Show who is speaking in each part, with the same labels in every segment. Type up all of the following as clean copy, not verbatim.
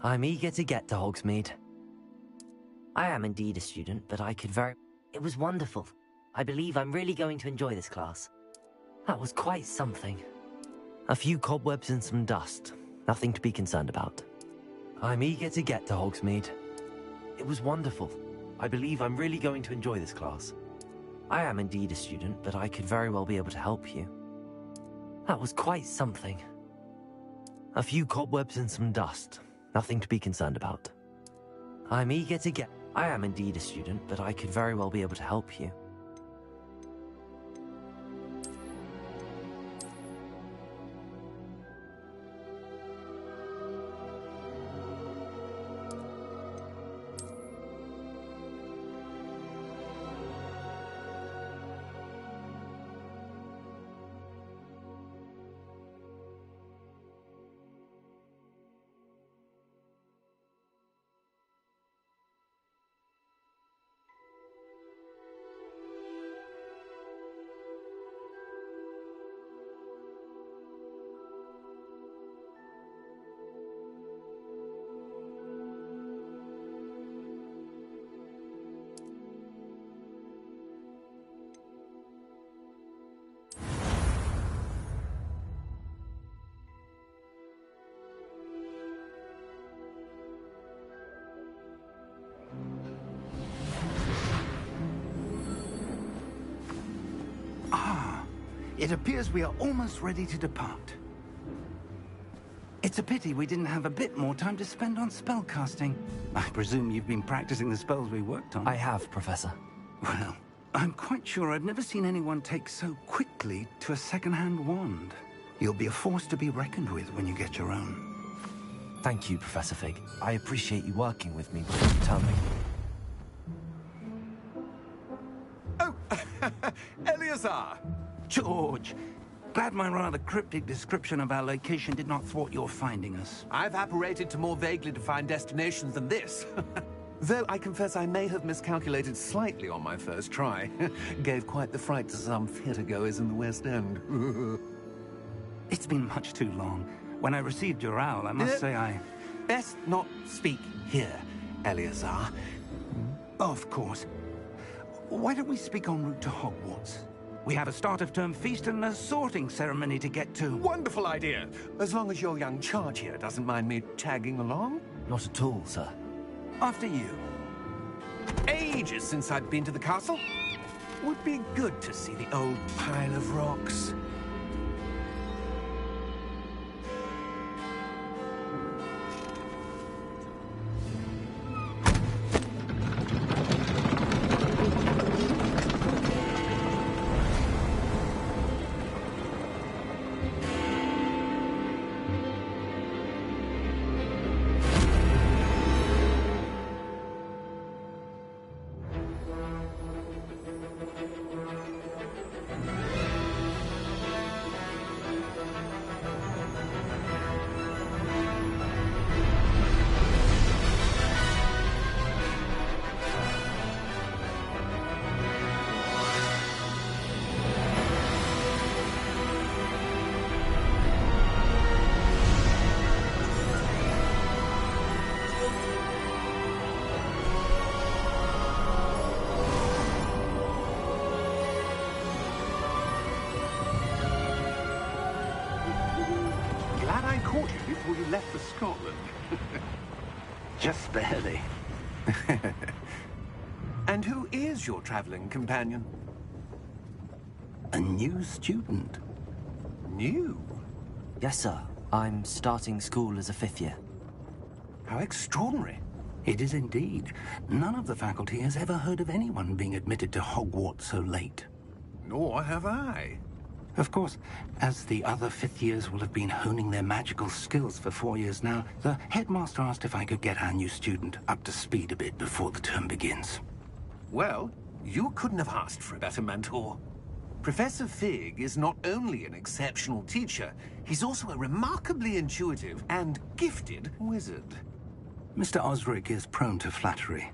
Speaker 1: I'm eager to get to Hogsmeade. I am indeed a student, but I could very... It was wonderful. I believe I'm really going to enjoy this class. That was quite something. A few cobwebs and some dust. Nothing to be concerned about. I'm eager to get to Hogsmeade. It was wonderful. I believe I'm really going to enjoy this class. I am indeed a student, but I could very well be able to help you. That was quite something. A few cobwebs and some dust. Nothing to be concerned about. I'm eager to get... I am indeed a student, but I could very well be able to help you.
Speaker 2: It appears we are almost ready to depart. It's a pity we didn't have a bit more time to spend on spellcasting. I presume you've been practicing the spells we worked on.
Speaker 1: I have, Professor.
Speaker 2: Well, I'm quite sure I've never seen anyone take so quickly to a second-hand wand. You'll be a force to be reckoned with when you get your own.
Speaker 1: Thank you, Professor Fig. I appreciate you working with me before you tell me.
Speaker 3: Oh, Eleazar!
Speaker 2: George, glad my rather cryptic description of our location did not thwart your finding us.
Speaker 3: I've apparated to more vaguely defined destinations than this. Though I confess I may have miscalculated slightly on my first try. Gave quite the fright to some theatre-goers in the West End.
Speaker 2: It's been much too long. When I received your owl, I must say I...
Speaker 3: Best not speak here, Eleazar.
Speaker 2: Of course. Why don't we speak en route to Hogwarts? We have a start-of-term feast and a sorting ceremony to get to.
Speaker 3: Wonderful idea! As long as your young charge here doesn't mind me tagging along.
Speaker 1: Not at all, sir.
Speaker 2: After you.
Speaker 3: Ages since I'd been to the castle. Would be good to see the old pile of rocks.
Speaker 2: Left for Scotland. Just barely.
Speaker 3: And who is your traveling companion?
Speaker 2: A new student.
Speaker 3: New?
Speaker 1: Yes, sir. I'm starting school as a 5th year.
Speaker 3: How extraordinary.
Speaker 2: It is indeed. None of the faculty has ever heard of anyone being admitted to Hogwarts so late.
Speaker 3: Nor have I.
Speaker 2: Of course, as the other 5th years will have been honing their magical skills for 4 years now, the headmaster asked if I could get our new student up to speed a bit before the term begins.
Speaker 3: Well, you couldn't have asked for a better mentor. Professor Fig is not only an exceptional teacher, he's also a remarkably intuitive and gifted wizard.
Speaker 2: Mr. Osric is prone to flattery.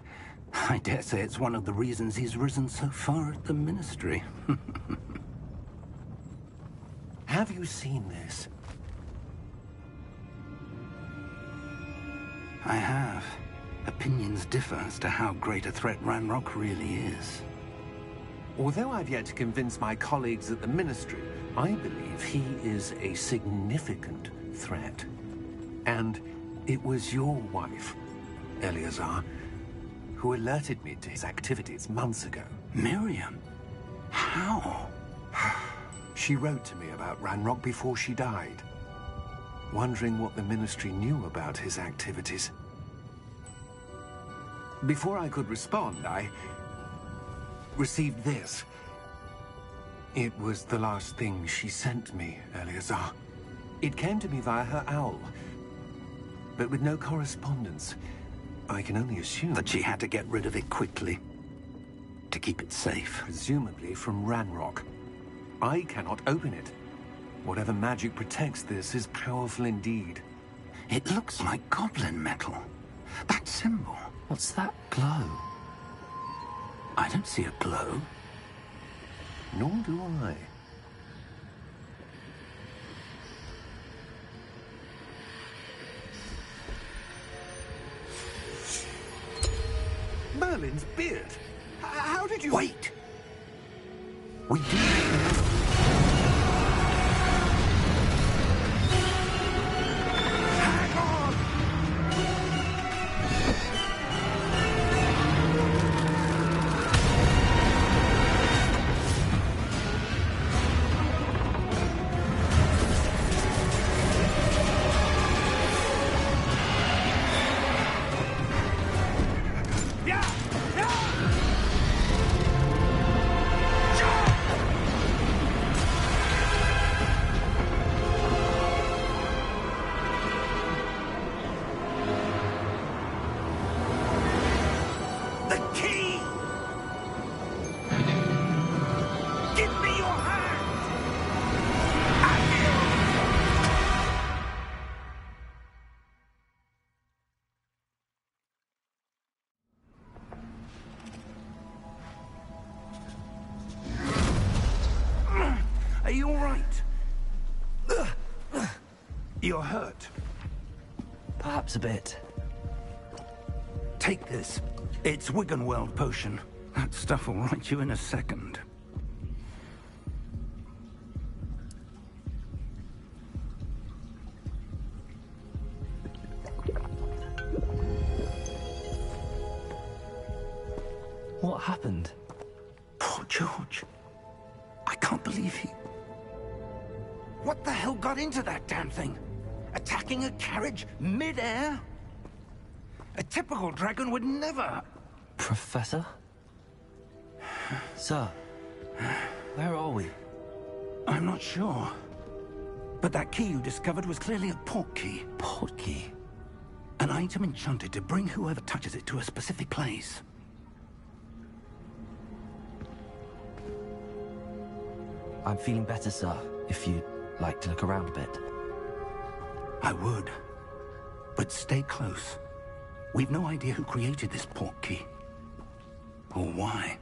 Speaker 2: I dare say it's one of the reasons he's risen so far at the Ministry.
Speaker 3: Have you seen this?
Speaker 2: I have. Opinions differ as to how great a threat Ranrock really is.
Speaker 3: Although I've yet to convince my colleagues at the Ministry, I believe he is a significant threat. And it was your wife, Eleazar, who alerted me to his activities months ago.
Speaker 2: Miriam? How?
Speaker 3: She wrote to me about Ranrock before she died, wondering what the Ministry knew about his activities. Before I could respond, I received this. It was the last thing she sent me, Eleazar. It came to me via her owl, but with no correspondence. I can only assume
Speaker 2: That she had to get rid of it quickly, to keep it safe.
Speaker 3: presumably from Ranrock. I cannot open it. Whatever magic protects this is powerful indeed.
Speaker 2: It looks like goblin metal. That symbol.
Speaker 1: What's that glow?
Speaker 2: I don't see a glow.
Speaker 3: Nor do I. Merlin's beard. How did you...
Speaker 2: Wait! We do...
Speaker 3: Hang on! Yeah! Yeah! The key! Give me your hand!
Speaker 2: Are you all right? You're hurt.
Speaker 1: Perhaps a bit.
Speaker 2: Take this. It's Wiggenweld potion. That stuff will right you in a second.
Speaker 1: What happened?
Speaker 2: Poor George. I can't believe he... What the hell got into that damn thing? Attacking a carriage mid-air? A typical dragon would never...
Speaker 1: Professor? Sir, where are we?
Speaker 2: I'm not sure. But that key you discovered was clearly a port key.
Speaker 1: Port key?
Speaker 2: An item enchanted to bring whoever touches it to a specific place.
Speaker 1: I'm feeling better, sir, if you'd like to look around a bit.
Speaker 2: I would. But stay close. We've no idea who created this port key. Or why.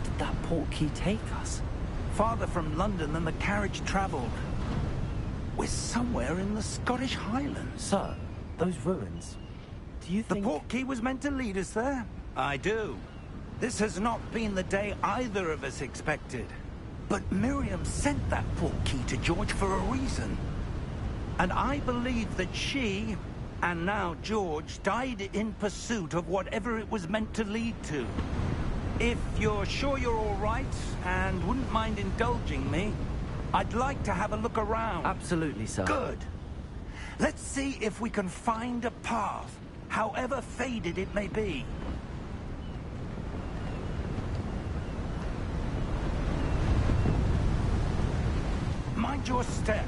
Speaker 1: did that portkey take us?
Speaker 2: Farther from London than the carriage travelled. We're somewhere in the Scottish Highlands.
Speaker 1: Sir, those ruins, do you think...
Speaker 2: The portkey was meant to lead us there? I do. This has not been the day either of us expected. But Miriam sent that portkey to George for a reason. And I believe that she, and now George, died in pursuit of whatever it was meant to lead to. If you're sure you're all right, and wouldn't mind indulging me, I'd like to have a look around.
Speaker 1: Absolutely, sir.
Speaker 2: Good. Let's see if we can find a path, however faded it may be. Mind your step.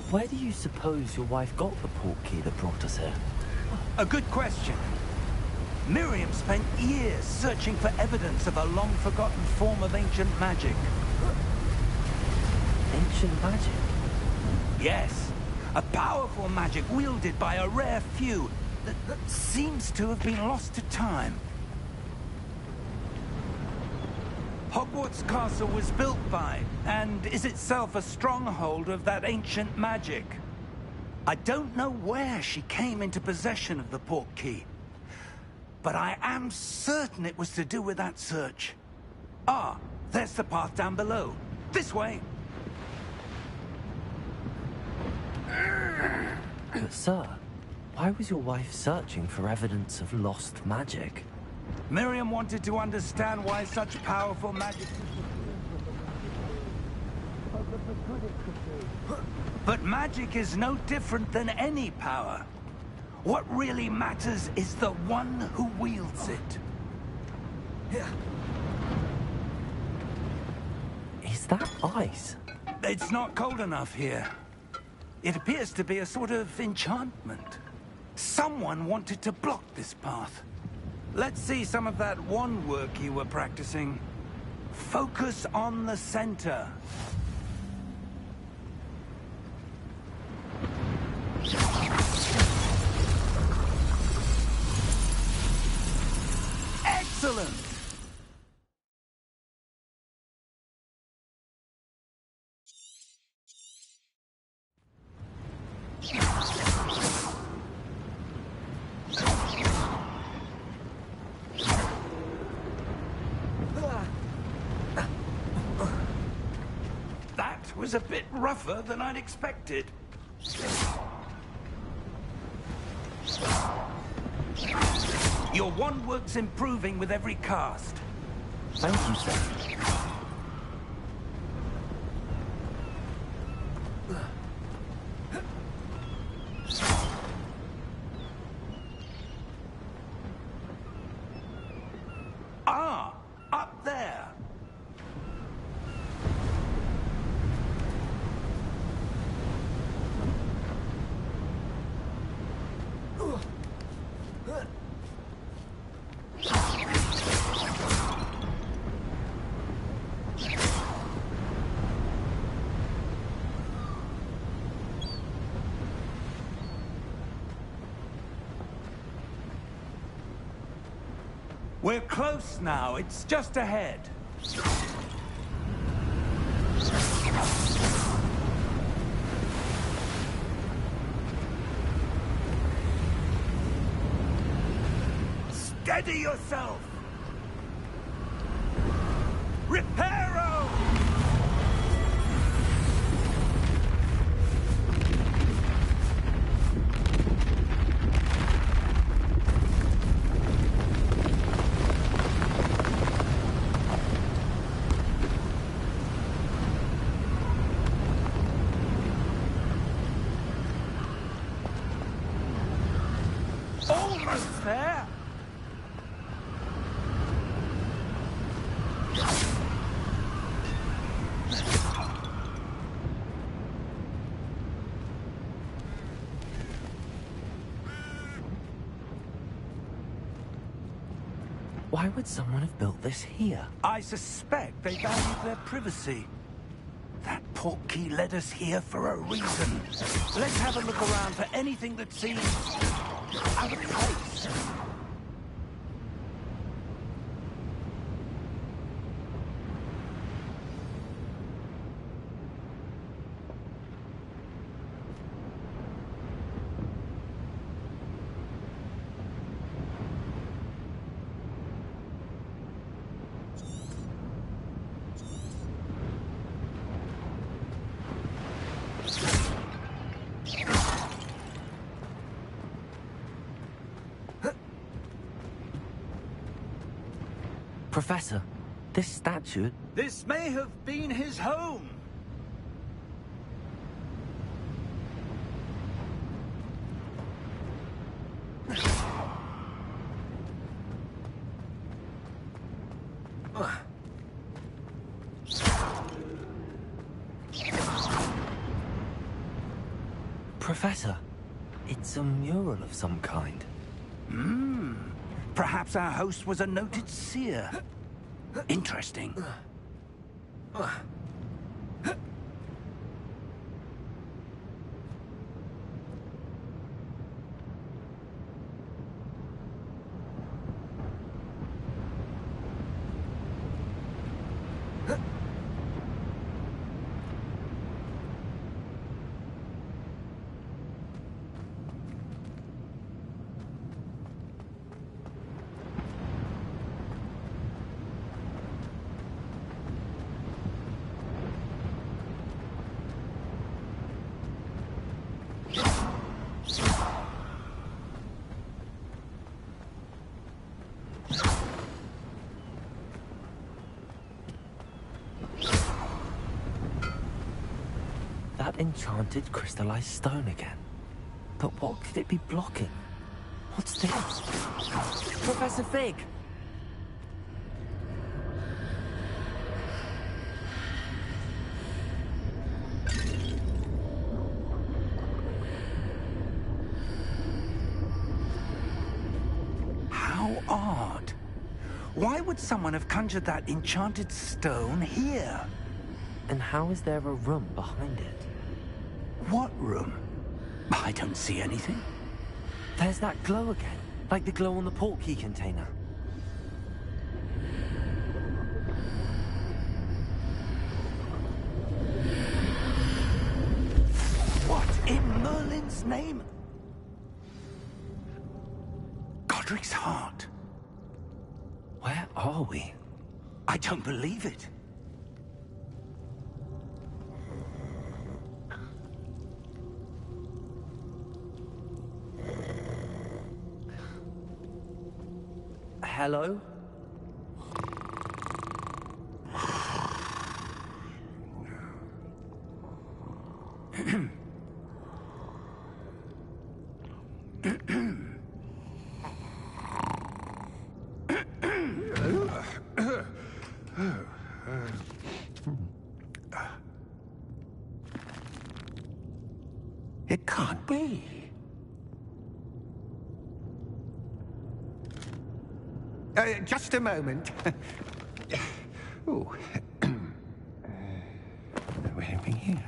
Speaker 1: Where do you suppose your wife got the portkey that brought us here?
Speaker 2: A good question. Miriam spent years searching for evidence of a long-forgotten form of ancient magic.
Speaker 1: Ancient magic?
Speaker 2: Yes, a powerful magic wielded by a rare few that seems to have been lost to time. Hogwarts Castle was built by, and is itself a stronghold of that ancient magic. I don't know where she came into possession of the portkey, but I am certain it was to do with that search. Ah, there's the path down below. This way.
Speaker 1: But sir, why was your wife searching for evidence of lost magic?
Speaker 2: Miriam wanted to understand why such powerful magic... But magic is no different than any power. What really matters is the one who wields it.
Speaker 1: Is that ice?
Speaker 2: It's not cold enough here. It appears to be a sort of enchantment. Someone wanted to block this path. Let's see some of that wand work you were practicing. Focus on the center. Excellent! That was a bit rougher than I'd expected. Your wand work's improving with every cast.
Speaker 1: Thank you, sir.
Speaker 2: Ah, up there. We're close now. It's just ahead. Steady yourself! Reparo! Almost there!
Speaker 1: Why would someone have built this here?
Speaker 2: I suspect they valued their privacy. That portkey led us here for a reason. Let's have a look around for anything that seems out of place.
Speaker 1: Professor, this statue...
Speaker 2: This may have been his home.
Speaker 1: Professor, it's a mural of some kind.
Speaker 2: Perhaps our host was a noted seer. Interesting.
Speaker 1: That enchanted crystallized stone again. But what could it be blocking? What's this? Professor Fig!
Speaker 2: How odd. Why would someone have conjured that enchanted stone here?
Speaker 1: And how is there a room behind it?
Speaker 2: What room? I don't see anything.
Speaker 1: There's that glow again, like the glow on the portkey container.
Speaker 2: What in Merlin's name? Godric's heart.
Speaker 1: Where are we?
Speaker 2: I don't believe it.
Speaker 1: Hello?
Speaker 3: It can't be. Just a moment. Oh. Where are we here?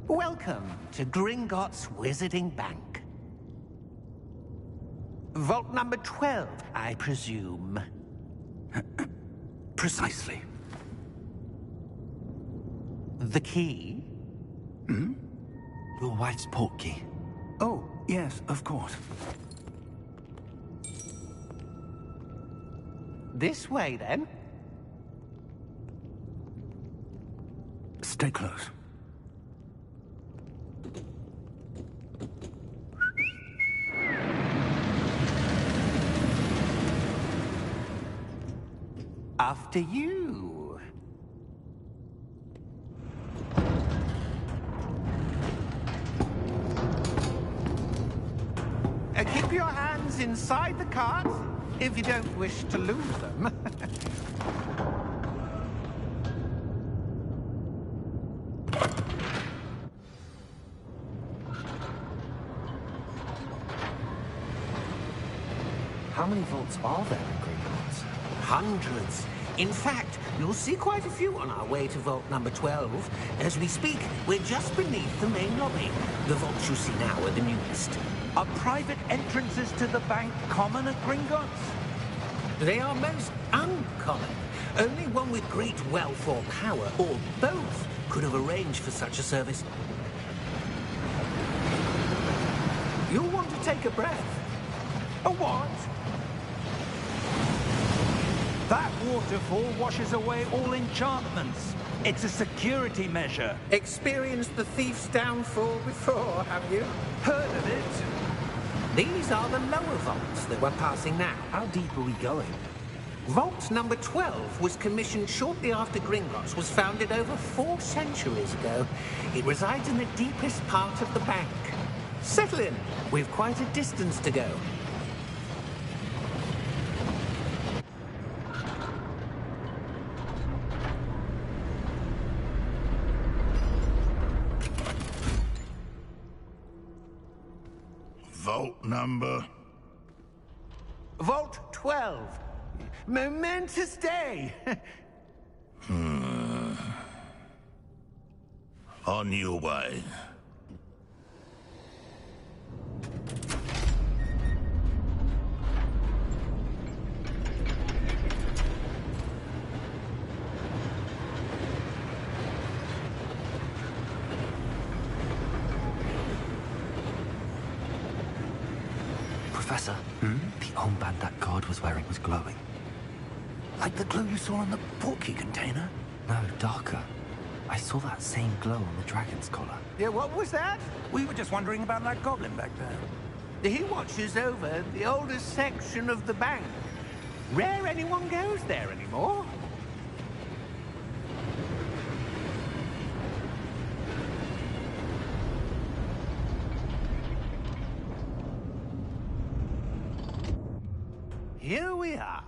Speaker 3: Welcome to Gringotts Wizarding Bank. Vault number 12, I presume.
Speaker 2: Precisely.
Speaker 3: The key?
Speaker 1: Your wife's portkey.
Speaker 2: Oh, yes, of course.
Speaker 3: This way, then.
Speaker 2: Stay close.
Speaker 3: After you. Keep your hands inside the cart if you don't wish to lose them.
Speaker 1: How many vaults are there in Gringotts?
Speaker 3: Hundreds. In fact, you'll see quite a few on our way to vault number 12. As we speak, we're just beneath the main lobby. The vaults you see now are the newest.
Speaker 2: Are private entrances to the bank common at Gringotts?
Speaker 3: They are most uncommon. Only one with great wealth or power, or both, could have arranged for such a service. You'll want to take a breath.
Speaker 2: A what? That waterfall washes away all enchantments. It's a security measure.
Speaker 3: Experienced the thief's downfall before, have you?
Speaker 2: Heard of it?
Speaker 3: These are the lower vaults that we're passing now.
Speaker 1: How deep are we going?
Speaker 3: Vault number 12 was commissioned shortly after Gringotts was founded over 4 centuries ago. It resides in the deepest part of the bank. Settle in. We've quite a distance to go.
Speaker 4: Vault number?
Speaker 3: Vault 12. Momentous day.
Speaker 4: On your way.
Speaker 1: Professor, the armband that guard was wearing was glowing.
Speaker 2: Like the glow you saw on the portkey container?
Speaker 1: No, darker. I saw that same glow on the dragon's collar.
Speaker 3: Yeah, what was that?
Speaker 2: We were just wondering about that goblin back there.
Speaker 3: He watches over the oldest section of the bank. Rare anyone goes there anymore. Here we are.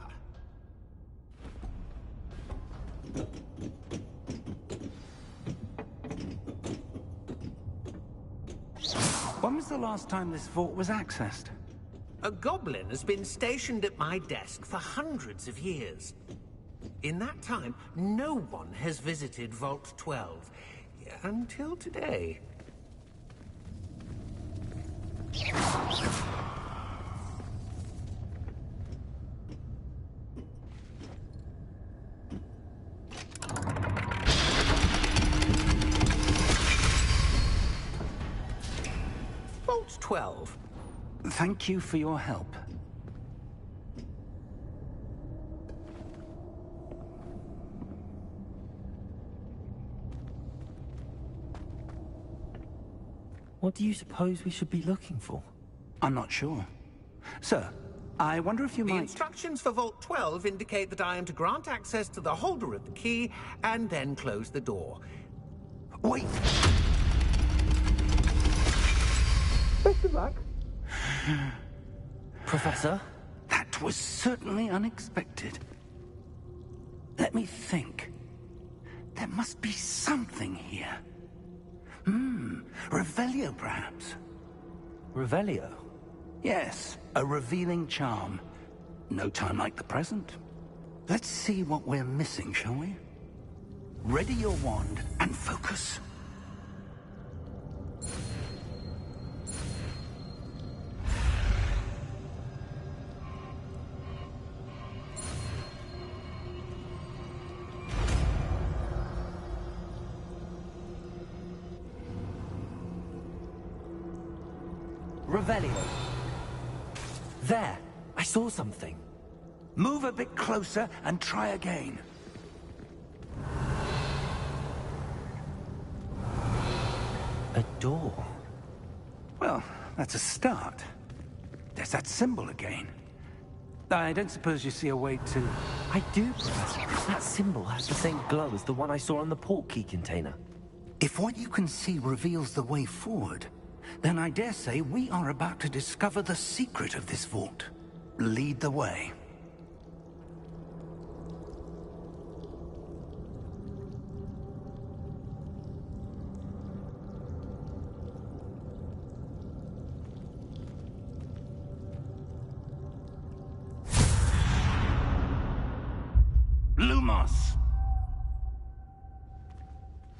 Speaker 2: When was the last time this vault was accessed?
Speaker 3: A goblin has been stationed at my desk for hundreds of years. In that time, no one has visited Vault 12. Until today. Vault 12.
Speaker 2: Thank you for your help.
Speaker 1: What do you suppose we should be looking for?
Speaker 2: I'm not sure. Sir, I wonder if you
Speaker 3: The
Speaker 2: might...
Speaker 3: instructions for Vault 12 indicate that I am to grant access to the holder of the key and then close the door.
Speaker 2: Wait!
Speaker 3: Best of luck.
Speaker 1: Professor?
Speaker 2: That was certainly unexpected. Let me think. There must be something here. Revelio, perhaps?
Speaker 1: Revelio?
Speaker 2: Yes, a revealing charm. No time like the present. Let's see what we're missing, shall we? Ready your wand and focus.
Speaker 1: Revelio. There! I saw something.
Speaker 2: Move a bit closer and try again.
Speaker 1: A door.
Speaker 2: Well, that's a start. There's that symbol again. I don't suppose you see a way to...
Speaker 1: I do, Professor. That symbol has the same glow as the one I saw on the portkey container.
Speaker 2: If what you can see reveals the way forward, then I dare say we are about to discover the secret of this vault. Lead the way.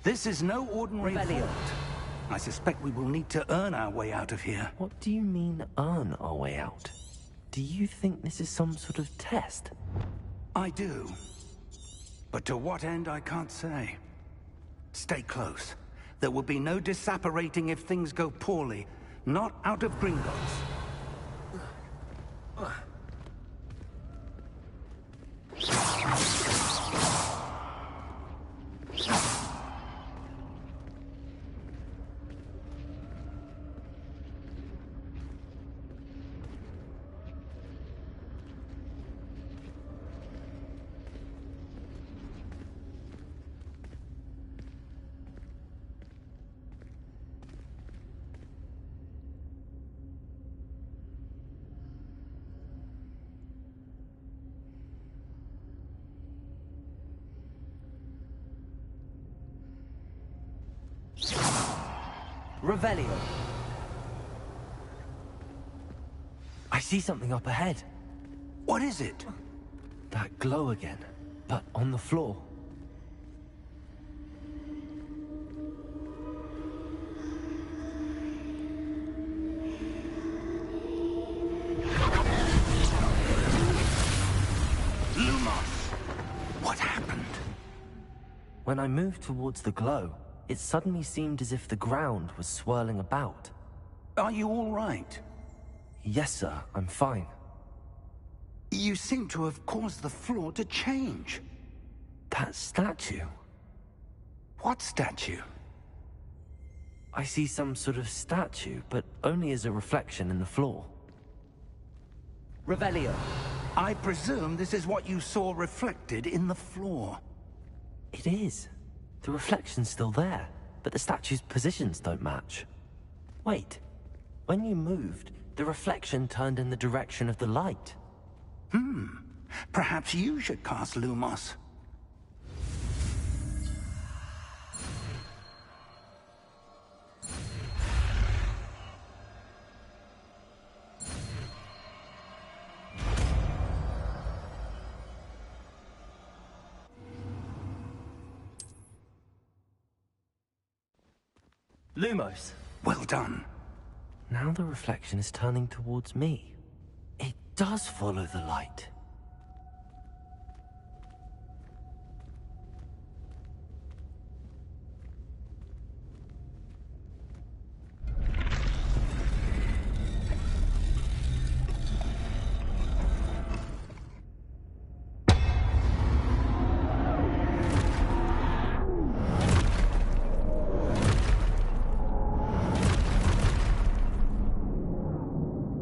Speaker 2: This is no ordinary
Speaker 1: Revelio.
Speaker 2: vault. I suspect we will need to earn our way out of here.
Speaker 1: What do you mean, earn our way out? Do you think this is some sort of test?
Speaker 2: I do. But to what end, I can't say. Stay close. There will be no disapparating if things go poorly. Not out of Gringotts.
Speaker 1: Revelio. I see something up ahead.
Speaker 2: What is it?
Speaker 1: That glow again, but on the floor.
Speaker 2: Lumos! What happened?
Speaker 1: When I moved towards the glow, it suddenly seemed as if the ground was swirling about.
Speaker 2: Are you all right?
Speaker 1: Yes, sir, I'm fine.
Speaker 2: You seem to have caused the floor to change.
Speaker 1: That statue.
Speaker 2: What statue?
Speaker 1: I see some sort of statue, but only as a reflection in the floor. Revelio.
Speaker 2: I presume this is what you saw reflected in the floor.
Speaker 1: It is. The reflection's still there, but the statue's positions don't match. Wait. When you moved, the reflection turned in the direction of the light.
Speaker 2: Perhaps you should cast Lumos.
Speaker 1: Lumos.
Speaker 2: Well done.
Speaker 1: Now the reflection is turning towards me. It does follow the light.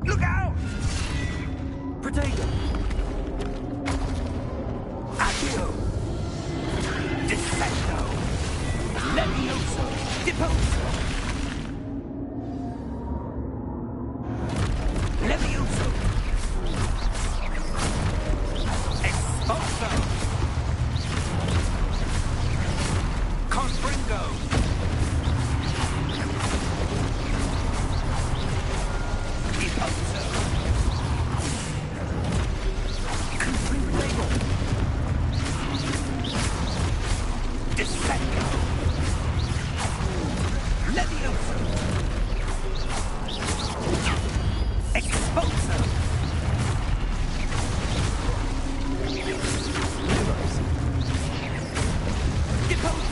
Speaker 2: Look out!
Speaker 1: Protego!
Speaker 2: Accio! Dissecto! Levioso! Deposo! Levioso! Expulso! Confringo! Deposo! Confringo! Dissecto! Levioso! Expulso! Deposo!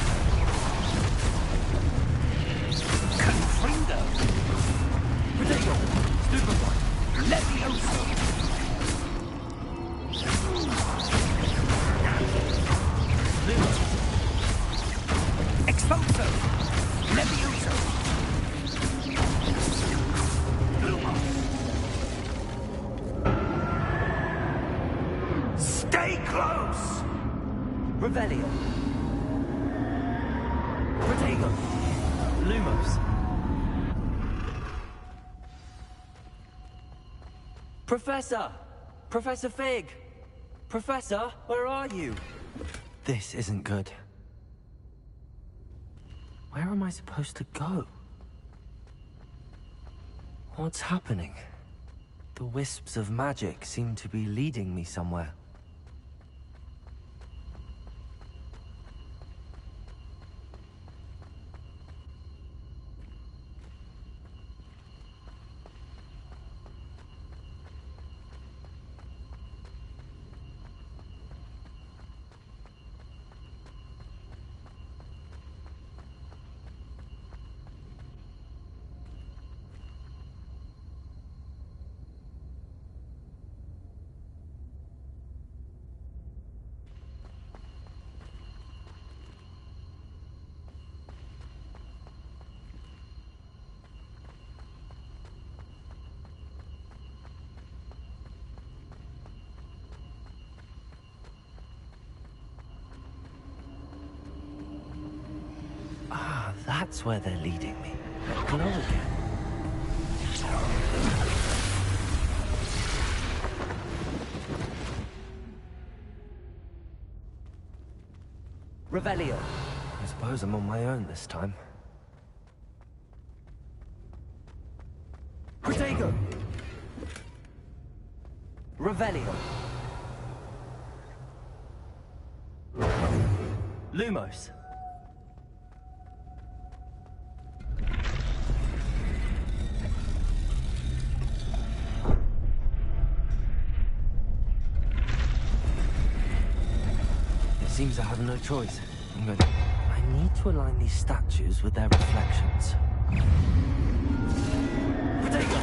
Speaker 2: Confringo!
Speaker 1: Protego! Stupefy!
Speaker 2: Levioso!
Speaker 1: Lumos!
Speaker 2: Expulso! Levioso! Lumos! Stay close!
Speaker 1: Revelio! Protego! Lumos! Professor! Professor Fig! Professor, where are you? This isn't good. Where am I supposed to go? What's happening? The wisps of magic seem to be leading me somewhere. That's where they're leading me. That glow again. Revelio. I suppose I'm on my own this time. Protego! Revelio. Lumos. It seems I have no choice. I need to align these statues with their reflections. Protego!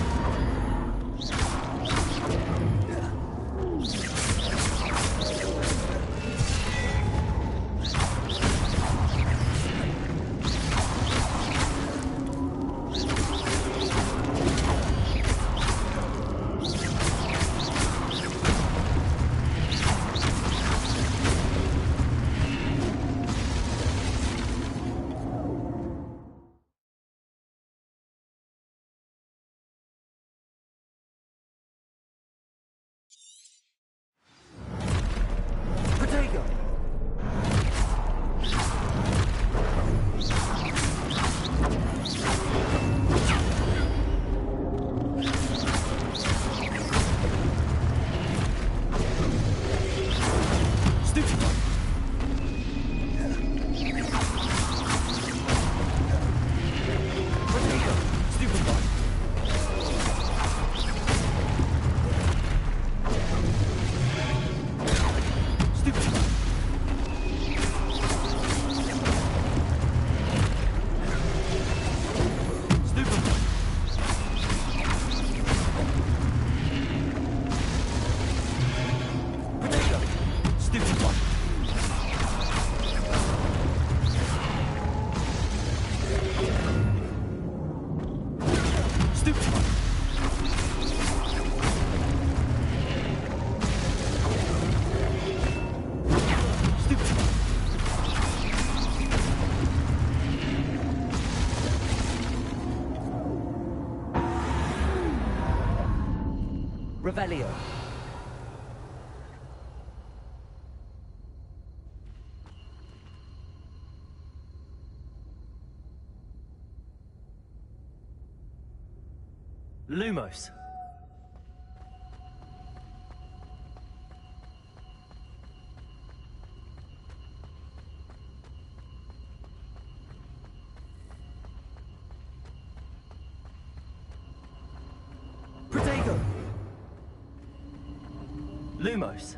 Speaker 1: Revelio. Lumos. Protego. Lumos.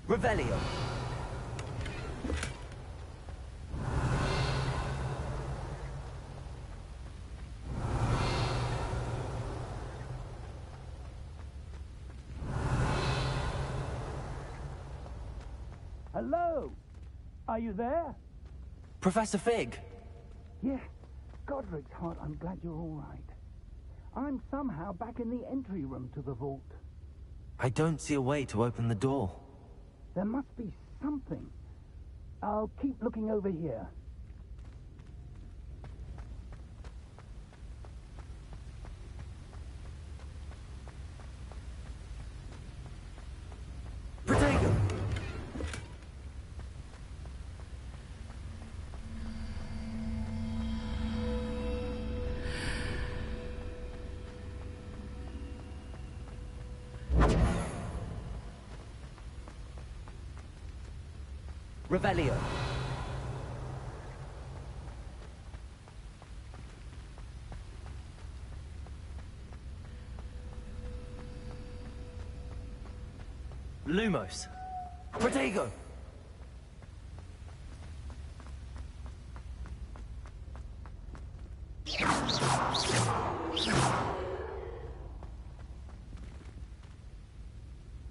Speaker 1: Revelio.
Speaker 2: Hello? Are you there?
Speaker 1: Professor Fig.
Speaker 2: Yeah. Godric's heart, I'm glad you're all right. I'm somehow back in the entry room to the vault.
Speaker 1: I don't see a way to open the door.
Speaker 2: There must be something. I'll keep looking over here.
Speaker 1: Revelio. Lumos.
Speaker 2: Protego!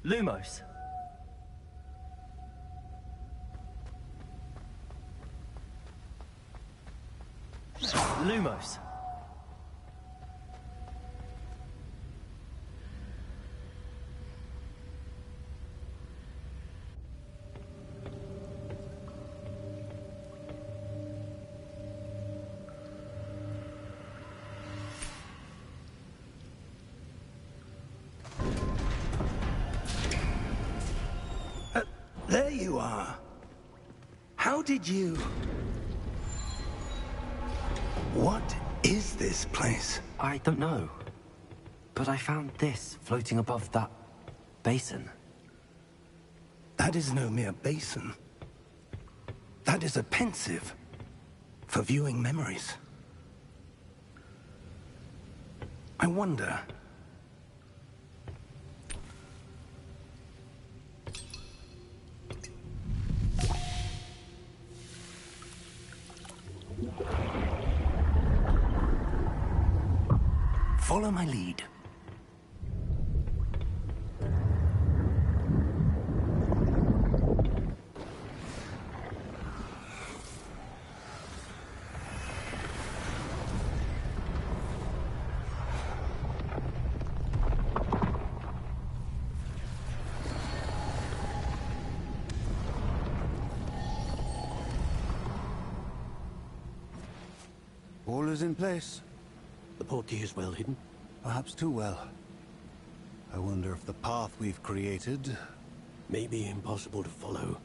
Speaker 1: Lumos. Lumos.
Speaker 2: There you are. How did you... What is this place?
Speaker 1: I don't know. But I found this floating above that basin.
Speaker 2: That is no mere basin. That is a pensive for viewing memories. I wonder... Follow my lead.
Speaker 5: All is in place.
Speaker 6: The portkey is well hidden.
Speaker 5: Perhaps too well. I wonder if the path we've created...
Speaker 6: May be impossible to follow.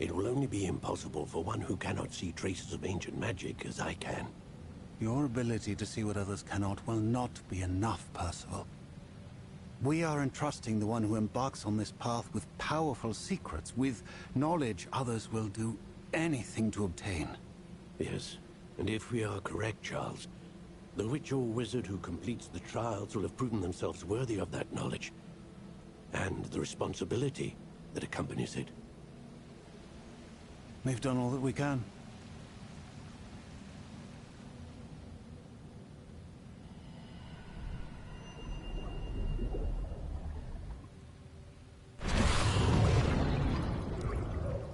Speaker 6: It will only be impossible for one who cannot see traces of ancient magic as I can.
Speaker 5: Your ability to see what others cannot will not be enough, Percival. We are entrusting the one who embarks on this path with powerful secrets, with knowledge others will do anything to obtain.
Speaker 6: Yes, and if we are correct, Charles, the witch or wizard who completes the trials will have proven themselves worthy of that knowledge, and the responsibility that accompanies it.
Speaker 5: We've done all that we can.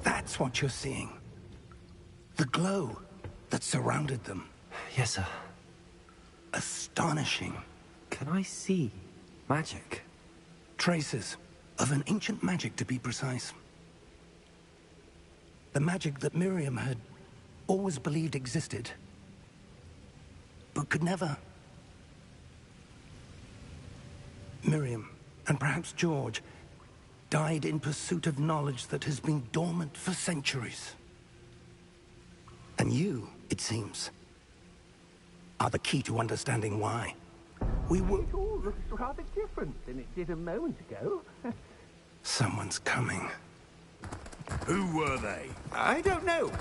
Speaker 2: That's what you're seeing. The glow that surrounded them.
Speaker 1: Yes, sir.
Speaker 2: Astonishing.
Speaker 1: Can I see magic?
Speaker 2: Traces of an ancient magic, to be precise. The magic that Miriam had always believed existed, but could never. Miriam, and perhaps George, died in pursuit of knowledge that has been dormant for centuries. And you, it seems, are the key to understanding why. We were...
Speaker 7: It all looks rather different than it did a moment ago.
Speaker 2: Someone's coming.
Speaker 4: Who were they?
Speaker 7: I don't know.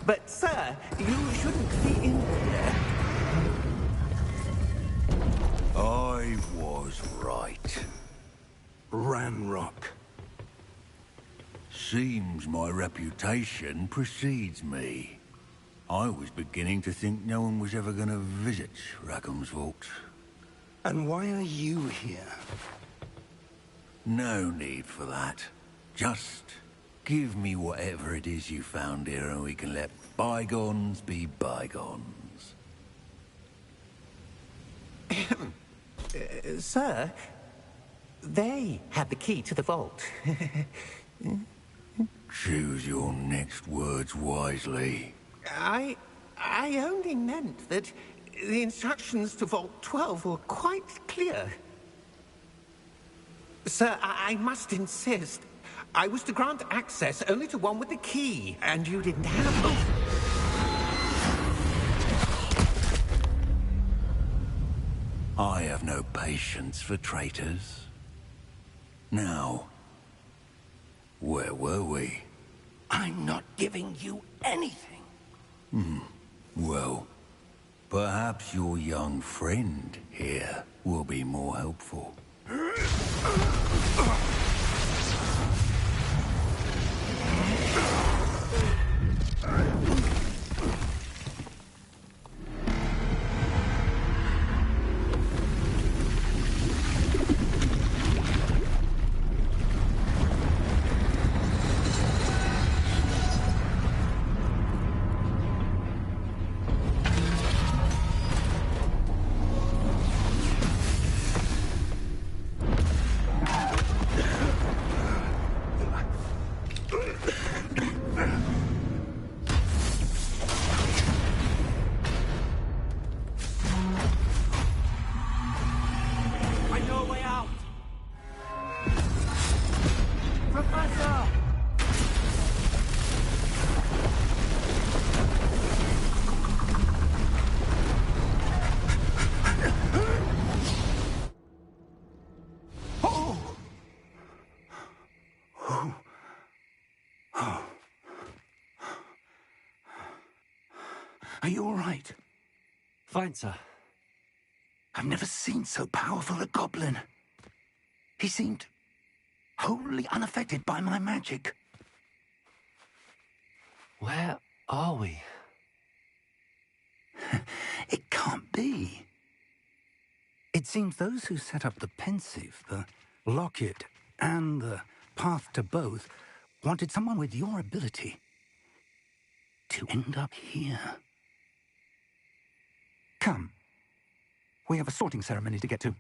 Speaker 7: But, sir, you shouldn't be in here.
Speaker 4: I was right.
Speaker 2: Ranrock.
Speaker 4: Seems my reputation precedes me. I was beginning to think no one was ever going to visit Rackham's Vault.
Speaker 2: And why are you here?
Speaker 4: No need for that. Just give me whatever it is you found here and we can let bygones be bygones.
Speaker 7: Sir, they had the key to the vault.
Speaker 4: Choose your next words wisely.
Speaker 7: I only meant that the instructions to Vault 12 were quite clear. Sir, I must insist. I was to grant access only to one with the key, and you didn't have... Oh.
Speaker 4: I have no patience for traitors. Now, where were we?
Speaker 2: I'm not giving you anything.
Speaker 4: Well, perhaps your young friend here will be more helpful.
Speaker 2: Are you all right?
Speaker 1: Fine, sir.
Speaker 2: I've never seen so powerful a goblin. He seemed wholly unaffected by my magic.
Speaker 1: Where are we?
Speaker 2: It can't be. It seems those who set up the pensive, the locket, and the path to both wanted someone with your ability to end up here. Come. We have a sorting ceremony to get to.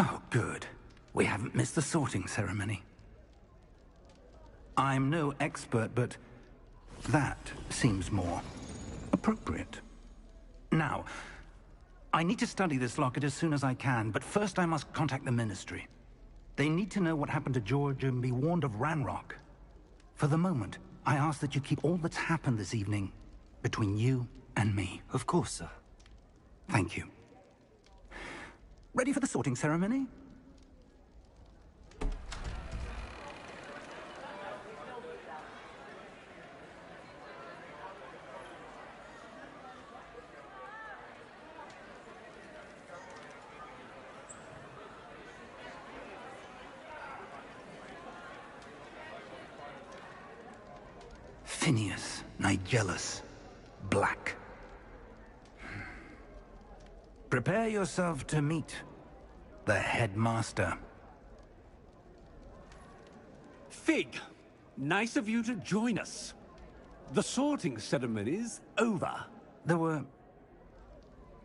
Speaker 2: Oh, good. We haven't missed the sorting ceremony. I'm no expert, but that seems more appropriate. Now, I need to study this locket as soon as I can, but first I must contact the Ministry. They need to know what happened to George and be warned of Ranrock. For the moment, I ask that you keep all that's happened this evening between you and me.
Speaker 1: Of course, sir.
Speaker 2: Thank you. Ready for the sorting ceremony? Phineas, Nigellus, Black. Prepare yourself to meet the headmaster.
Speaker 8: Fig, nice of you to join us. The sorting ceremony's over.
Speaker 2: There were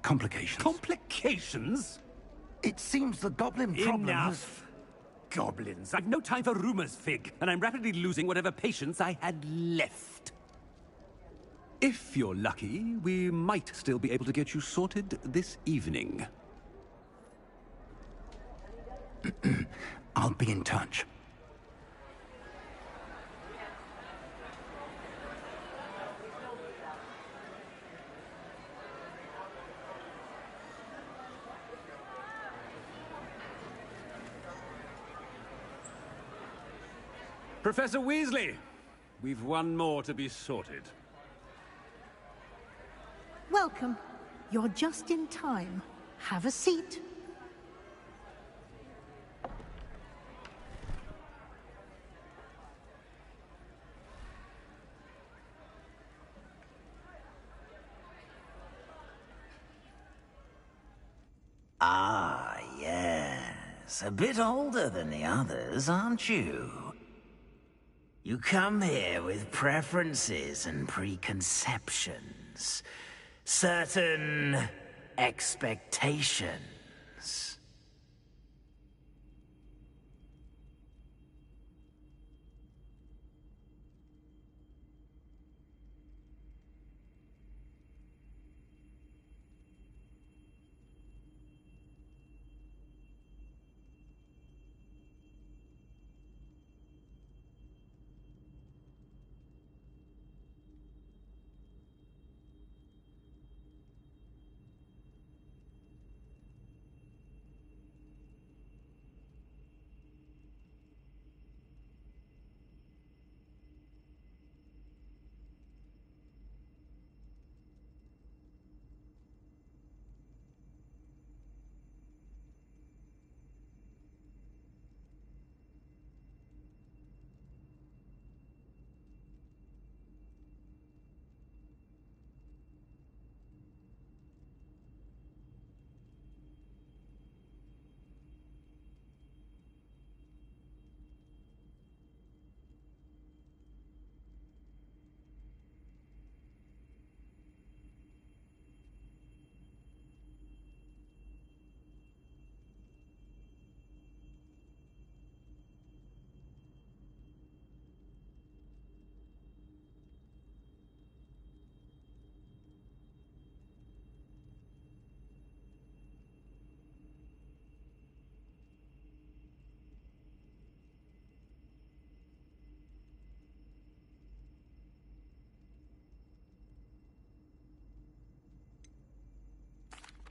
Speaker 2: complications.
Speaker 8: Complications?
Speaker 2: It seems the goblin problem has...
Speaker 8: Enough. Goblins. I've no time for rumors, Fig, and I'm rapidly losing whatever patience I had left. If you're lucky, we might still be able to get you sorted this evening.
Speaker 2: I'll be in touch.
Speaker 8: Professor Weasley, we've one more to be sorted.
Speaker 9: Welcome. You're just in time. Have a seat.
Speaker 10: Ah, yes. A bit older than the others, aren't you? You come here with preferences and preconceptions. Certain expectations.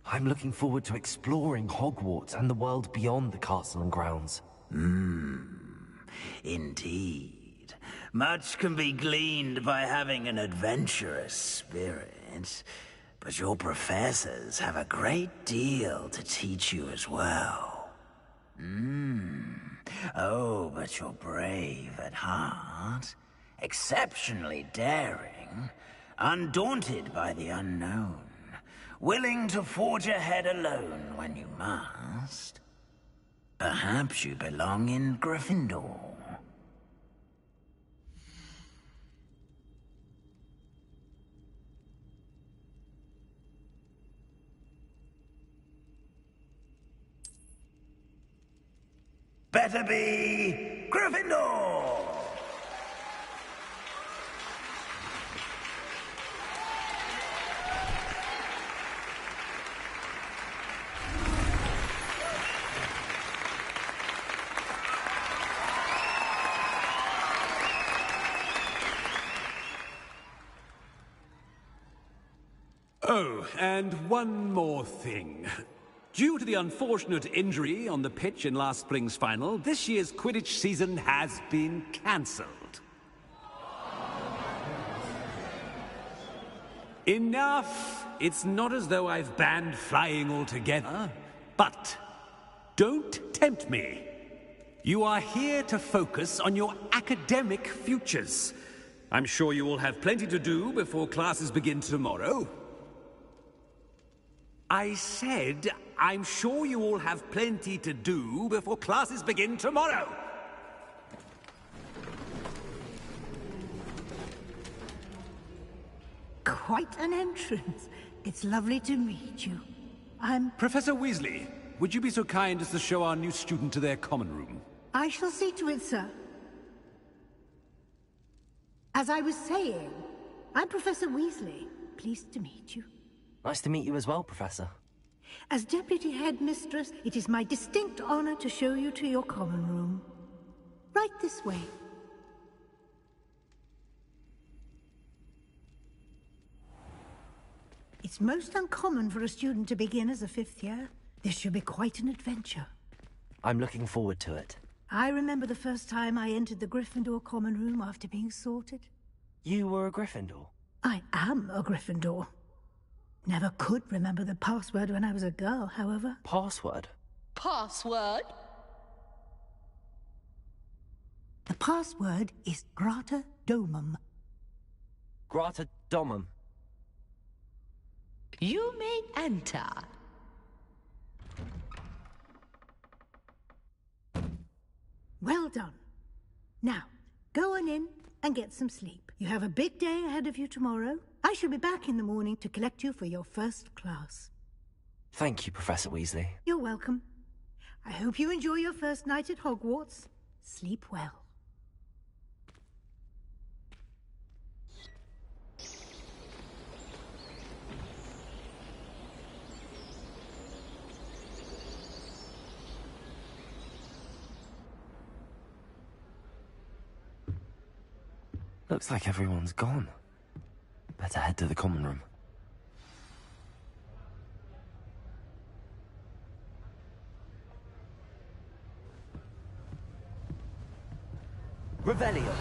Speaker 1: I'm looking forward to exploring Hogwarts and the world beyond the castle and grounds.
Speaker 10: Indeed. Much can be gleaned by having an adventurous spirit, but your professors have a great deal to teach you as well. Oh, but you're brave at heart, exceptionally daring, undaunted by the unknown, willing to forge ahead alone when you must. Perhaps you belong in Gryffindor. Better be Gryffindor!
Speaker 8: Oh, and one more thing. Due to the unfortunate injury on the pitch in last spring's final, this year's Quidditch season has been cancelled. Enough! It's not as though I've banned flying altogether. But don't tempt me. You are here to focus on your academic futures. I'm sure you will have plenty to do before classes begin tomorrow. I said, I'm sure you all have plenty to do before classes begin tomorrow.
Speaker 9: quite an entrance. It's lovely to meet you. I'm...
Speaker 8: Professor Weasley, would you be so kind as to show our new student to their common room?
Speaker 9: I shall see to it, sir. As I was saying, I'm Professor Weasley. Pleased to meet you.
Speaker 1: Nice to meet you as well, Professor.
Speaker 9: As Deputy Headmistress, it is my distinct honor to show you to your common room. Right this way. It's most uncommon for a student to begin as a 5th year. This should be quite an adventure.
Speaker 1: I'm looking forward to it.
Speaker 9: I remember the first time I entered the Gryffindor common room after being sorted.
Speaker 1: You were a Gryffindor?
Speaker 9: I am a Gryffindor. Never could remember the password when I was a girl, however.
Speaker 1: Password?
Speaker 11: Password?
Speaker 9: The password is Grata Domum.
Speaker 1: Grata Domum.
Speaker 11: You may enter.
Speaker 9: Well done. Now, go on in and get some sleep. You have a big day ahead of you tomorrow. I shall be back in the morning to collect you for your first class.
Speaker 1: Thank you, Professor Weasley.
Speaker 9: You're welcome. I hope you enjoy your first night at Hogwarts. Sleep well.
Speaker 1: Looks like everyone's gone. Better head to the common room. Revelio.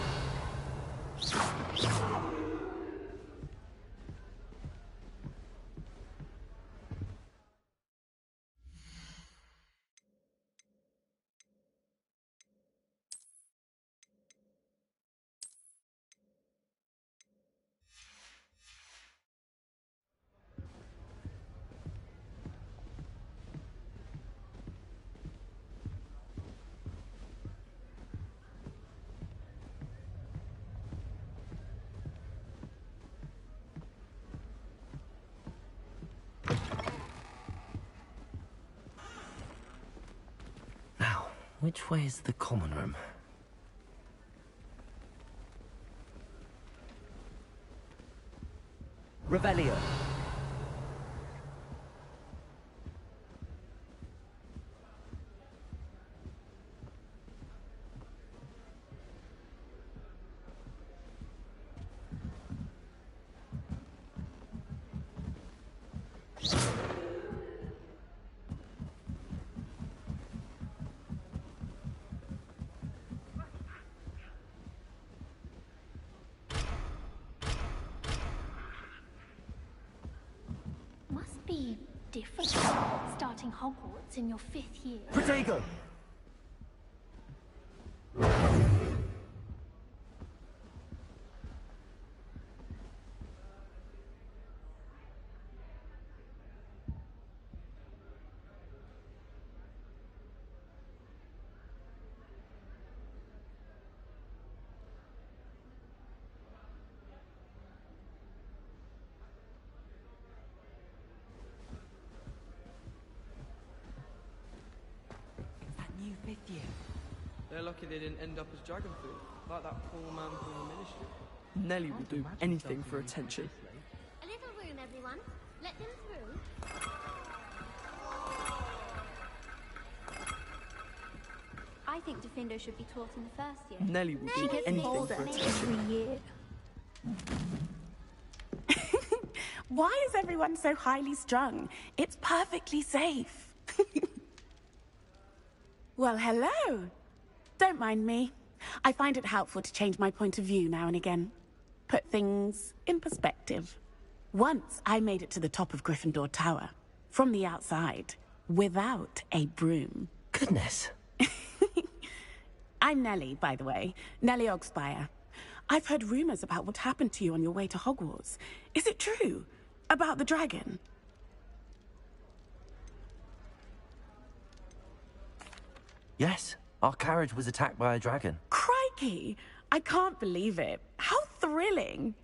Speaker 1: Now, which way is the common room? Revelio.
Speaker 12: Must be different starting Hogwarts in your 5th year.
Speaker 1: Protego!
Speaker 13: New 5th year. They're lucky they didn't end up as dragon food, like that poor man from the ministry. Nelly will do anything for attention.
Speaker 12: A little room, everyone. Let them through.
Speaker 14: I think Defendo should be taught in the 1st year.
Speaker 13: Nelly will do anything for attention.
Speaker 12: Every year.
Speaker 15: Why is everyone so highly strung? It's perfectly safe. Well, hello. Don't mind me. I find it helpful to change my point of view now and again. Put things in perspective. Once I made it to the top of Gryffindor Tower, from the outside, without a broom.
Speaker 1: Goodness.
Speaker 15: I'm Nellie, by the way. Nellie Ogspire. I've heard rumors about what happened to you on your way to Hogwarts. Is it true? About the dragon?
Speaker 1: Yes, our carriage was attacked by a dragon.
Speaker 15: Crikey! I can't believe it. How thrilling!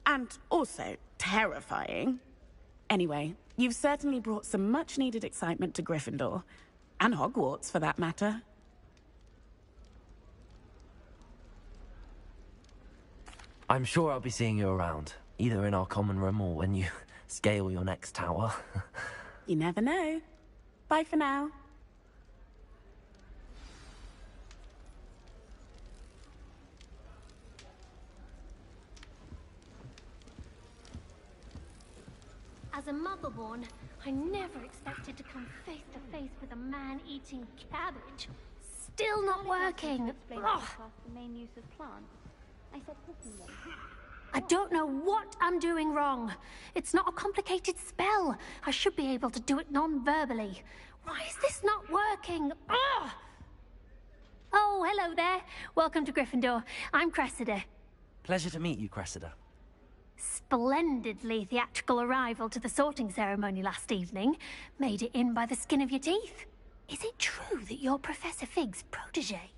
Speaker 15: And also, terrifying. Anyway, you've certainly brought some much-needed excitement to Gryffindor. And Hogwarts, for that matter.
Speaker 1: I'm sure I'll be seeing you around, either in our common room or when you scale your next tower.
Speaker 15: You never know. Bye for now.
Speaker 12: As a motherborn, I never expected to come face to face with a man eating cabbage. Still not working. Ugh.
Speaker 14: The main use of plants. I said cooking them.
Speaker 12: I don't know what I'm doing wrong. It's not a complicated spell. I should be able to do it non-verbally. Why is this not working? Ugh! Oh, hello there. Welcome to Gryffindor. I'm Cressida.
Speaker 1: Pleasure to meet you, Cressida.
Speaker 12: Splendidly theatrical arrival to the sorting ceremony last evening. Made it in by the skin of your teeth. Is it true that you're Professor Fig's protege?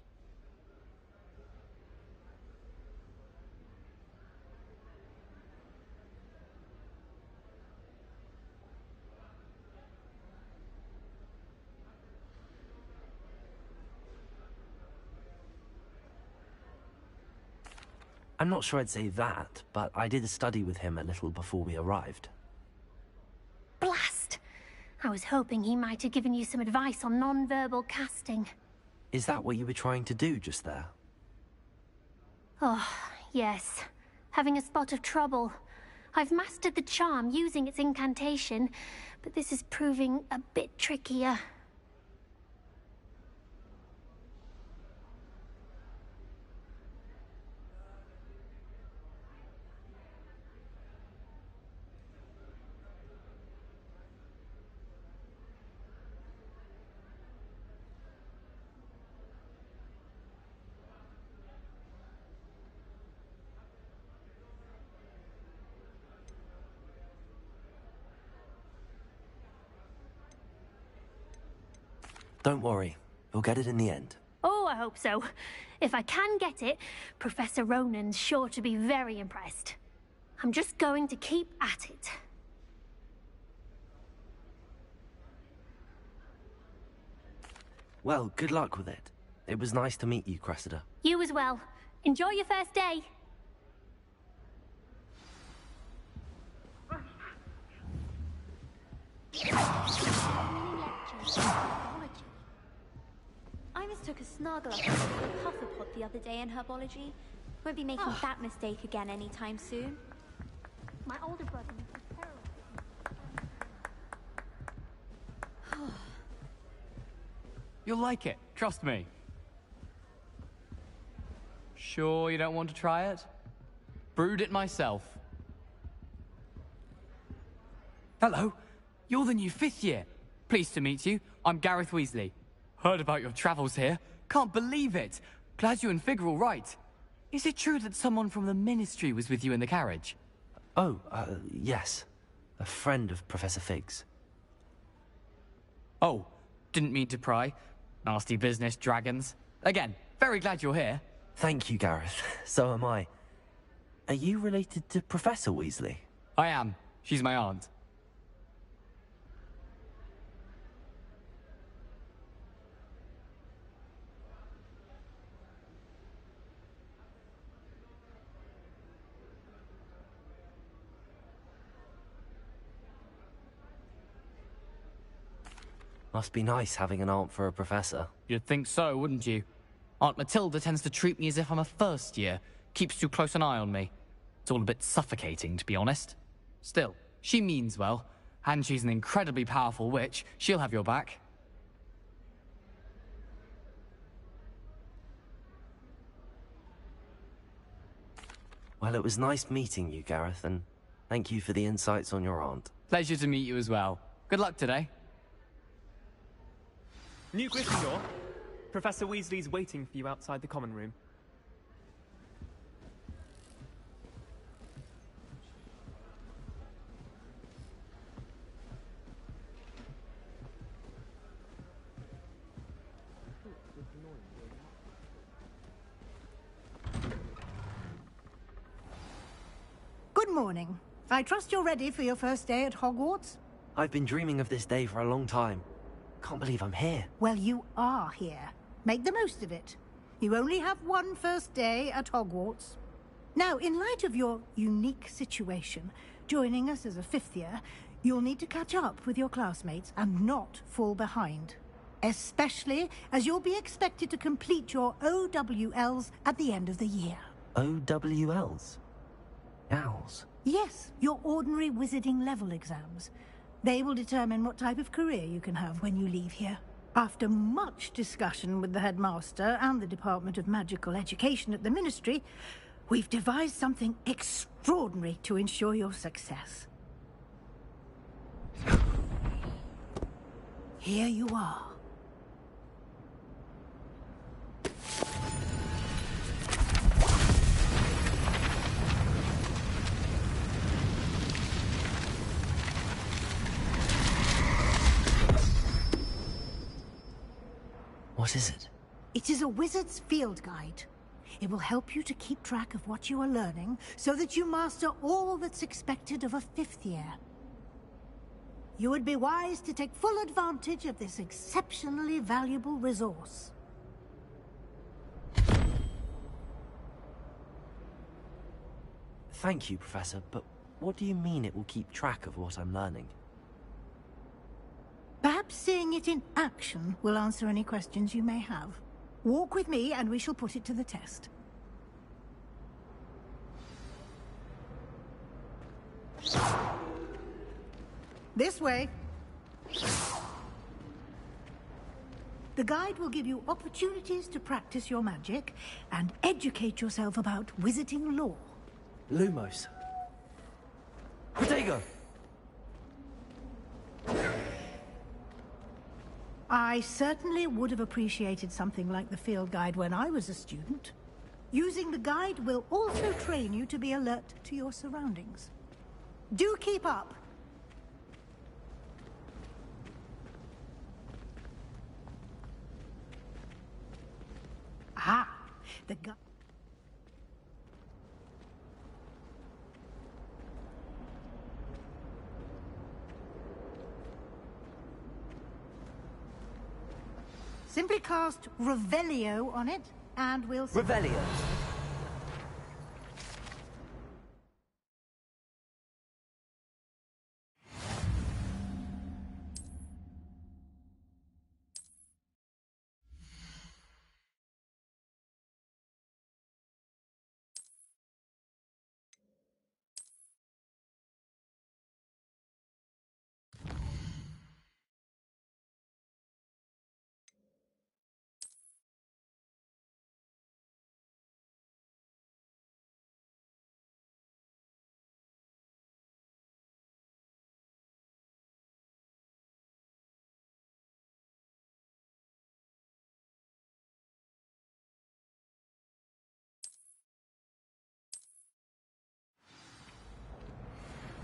Speaker 1: I'm not sure I'd say that, but I did study with him a little before we arrived.
Speaker 12: Blast! I was hoping he might have given you some advice on non-verbal casting.
Speaker 1: Is that what you were trying to do just there?
Speaker 12: Oh, yes. Having a spot of trouble. I've mastered the charm using its incantation, but this is proving a bit trickier.
Speaker 1: Don't worry, you'll get it in the end.
Speaker 12: Oh, I hope so. If I can get it, Professor Ronan's sure to be very impressed. I'm just going to keep at it.
Speaker 1: Well, good luck with it. It was nice to meet you, Cressida.
Speaker 12: You as well. Enjoy your first day.
Speaker 14: I mistook a snargle up for a puffapod the other day in herbology. Won't be making that mistake again anytime soon.
Speaker 12: My older brother was terrible.
Speaker 16: You'll like it, trust me. Sure you don't want to try it? Brewed it myself. Hello, you're the new 5th year. Pleased to meet you. I'm Gareth Weasley. Heard about your travels here. Can't believe it. Glad you and Fig are all right. Is it true that someone from the Ministry was with you in the carriage?
Speaker 1: Oh, yes. A friend of Professor Fig's.
Speaker 16: Oh, didn't mean to pry. Nasty business, dragons. Again, very glad you're here.
Speaker 1: Thank you, Gareth. So am I. Are you related to Professor Weasley?
Speaker 16: I am. She's my aunt.
Speaker 1: Must be nice having an aunt for a professor.
Speaker 16: You'd think so, wouldn't you? Aunt Matilda tends to treat me as if I'm a first year. Keeps too close an eye on me. It's all a bit suffocating, to be honest. Still, she means well. And she's an incredibly powerful witch. She'll have your back.
Speaker 1: Well, it was nice meeting you, Gareth, and thank you for the insights on your aunt.
Speaker 16: Pleasure to meet you as well. Good luck today.
Speaker 17: New Gryffindor. Professor Weasley's waiting for you outside the common room.
Speaker 9: Good morning. I trust you're ready for your first day at Hogwarts?
Speaker 1: I've been dreaming of this day for a long time. Can't believe I'm here.
Speaker 9: Well, you are here. Make the most of it. You only have one first day at Hogwarts. Now, in light of your unique situation, joining us as a fifth year, you'll need to catch up with your classmates and not fall behind. Especially as you'll be expected to complete your OWLs at the end of the year.
Speaker 1: OWLs? Owls?
Speaker 9: Yes, your ordinary wizarding level exams. They will determine what type of career you can have when you leave here. After much discussion with the headmaster and the Department of Magical Education at the Ministry, we've devised something extraordinary to ensure your success. Here you are.
Speaker 1: What is it?
Speaker 9: It is a wizard's field guide. It will help you to keep track of what you are learning so that you master all that's expected of a fifth year. You would be wise to take full advantage of this exceptionally valuable resource.
Speaker 1: Thank you, Professor, but what do you mean it will keep track of what I'm learning?
Speaker 9: Perhaps seeing it in action will answer any questions you may have. Walk with me and we shall put it to the test. This way. The guide will give you opportunities to practice your magic and educate yourself about wizarding lore.
Speaker 1: Lumos. Protego!
Speaker 9: I certainly would have appreciated something like the field guide when I was a student. Using the guide will also train you to be alert to your surroundings. Do keep up! Ah, the guide. Simply cast Revelio on it, and we'll...
Speaker 1: Revelio.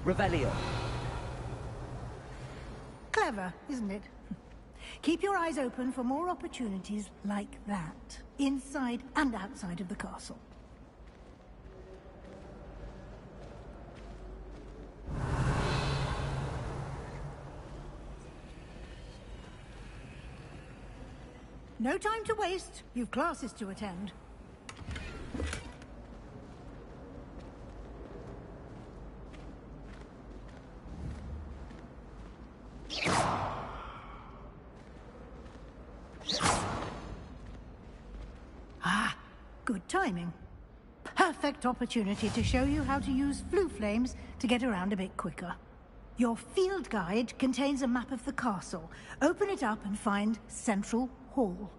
Speaker 1: Revelio.
Speaker 9: Clever, isn't it? Keep your eyes open for more opportunities like that, inside and outside of the castle. No time to waste. You've classes to attend. Ah, good timing. Perfect opportunity to show you how to use flue flames to get around a bit quicker. Your field guide contains a map of the castle. Open it up and find Central Hall.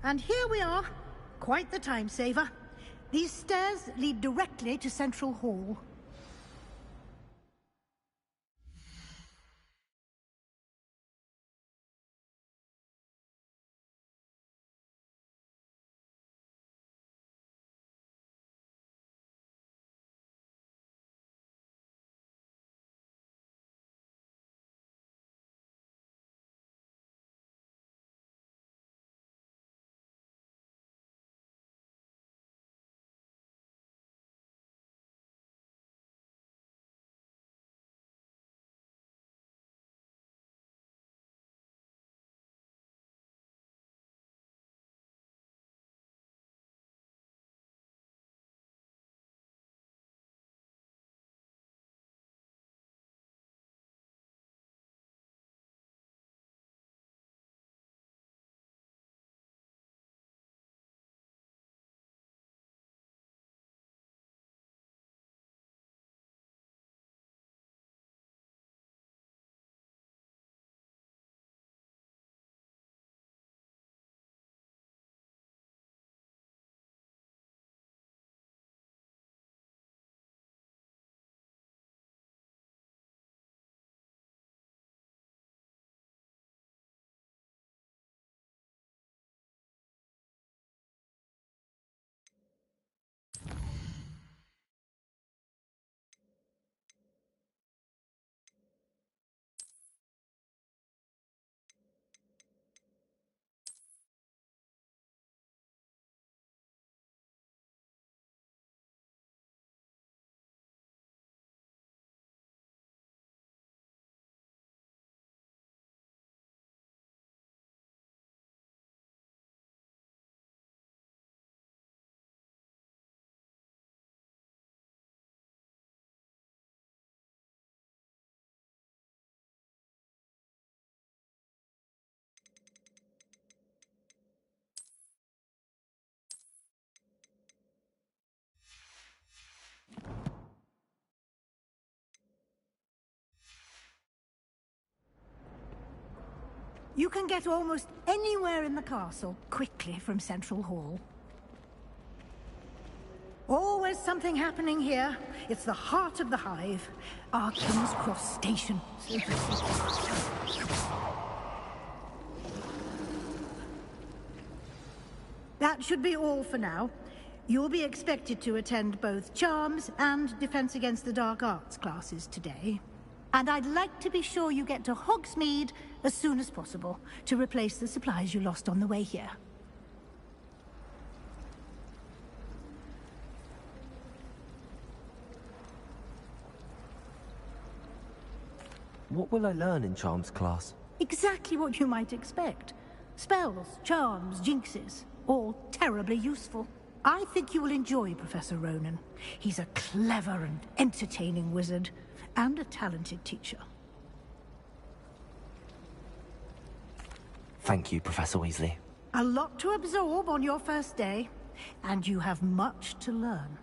Speaker 9: And here we are. Quite the time saver. These stairs lead directly to Central Hall. You can get almost anywhere in the castle quickly from Central Hall. Always something happening here. It's the heart of the hive. Our King's Cross Station. That should be all for now. You'll be expected to attend both Charms and Defense Against the Dark Arts classes today. And I'd like to be sure you get to Hogsmeade as soon as possible to replace the supplies you lost on the way here.
Speaker 18: What will I learn in Charms class?
Speaker 9: Exactly what you might expect. Spells, charms, jinxes, all terribly useful. I think you will enjoy Professor Ronan. He's a clever and entertaining wizard, and a talented teacher.
Speaker 18: Thank you, Professor Weasley.
Speaker 9: A lot to absorb on your first day, and you have much to learn.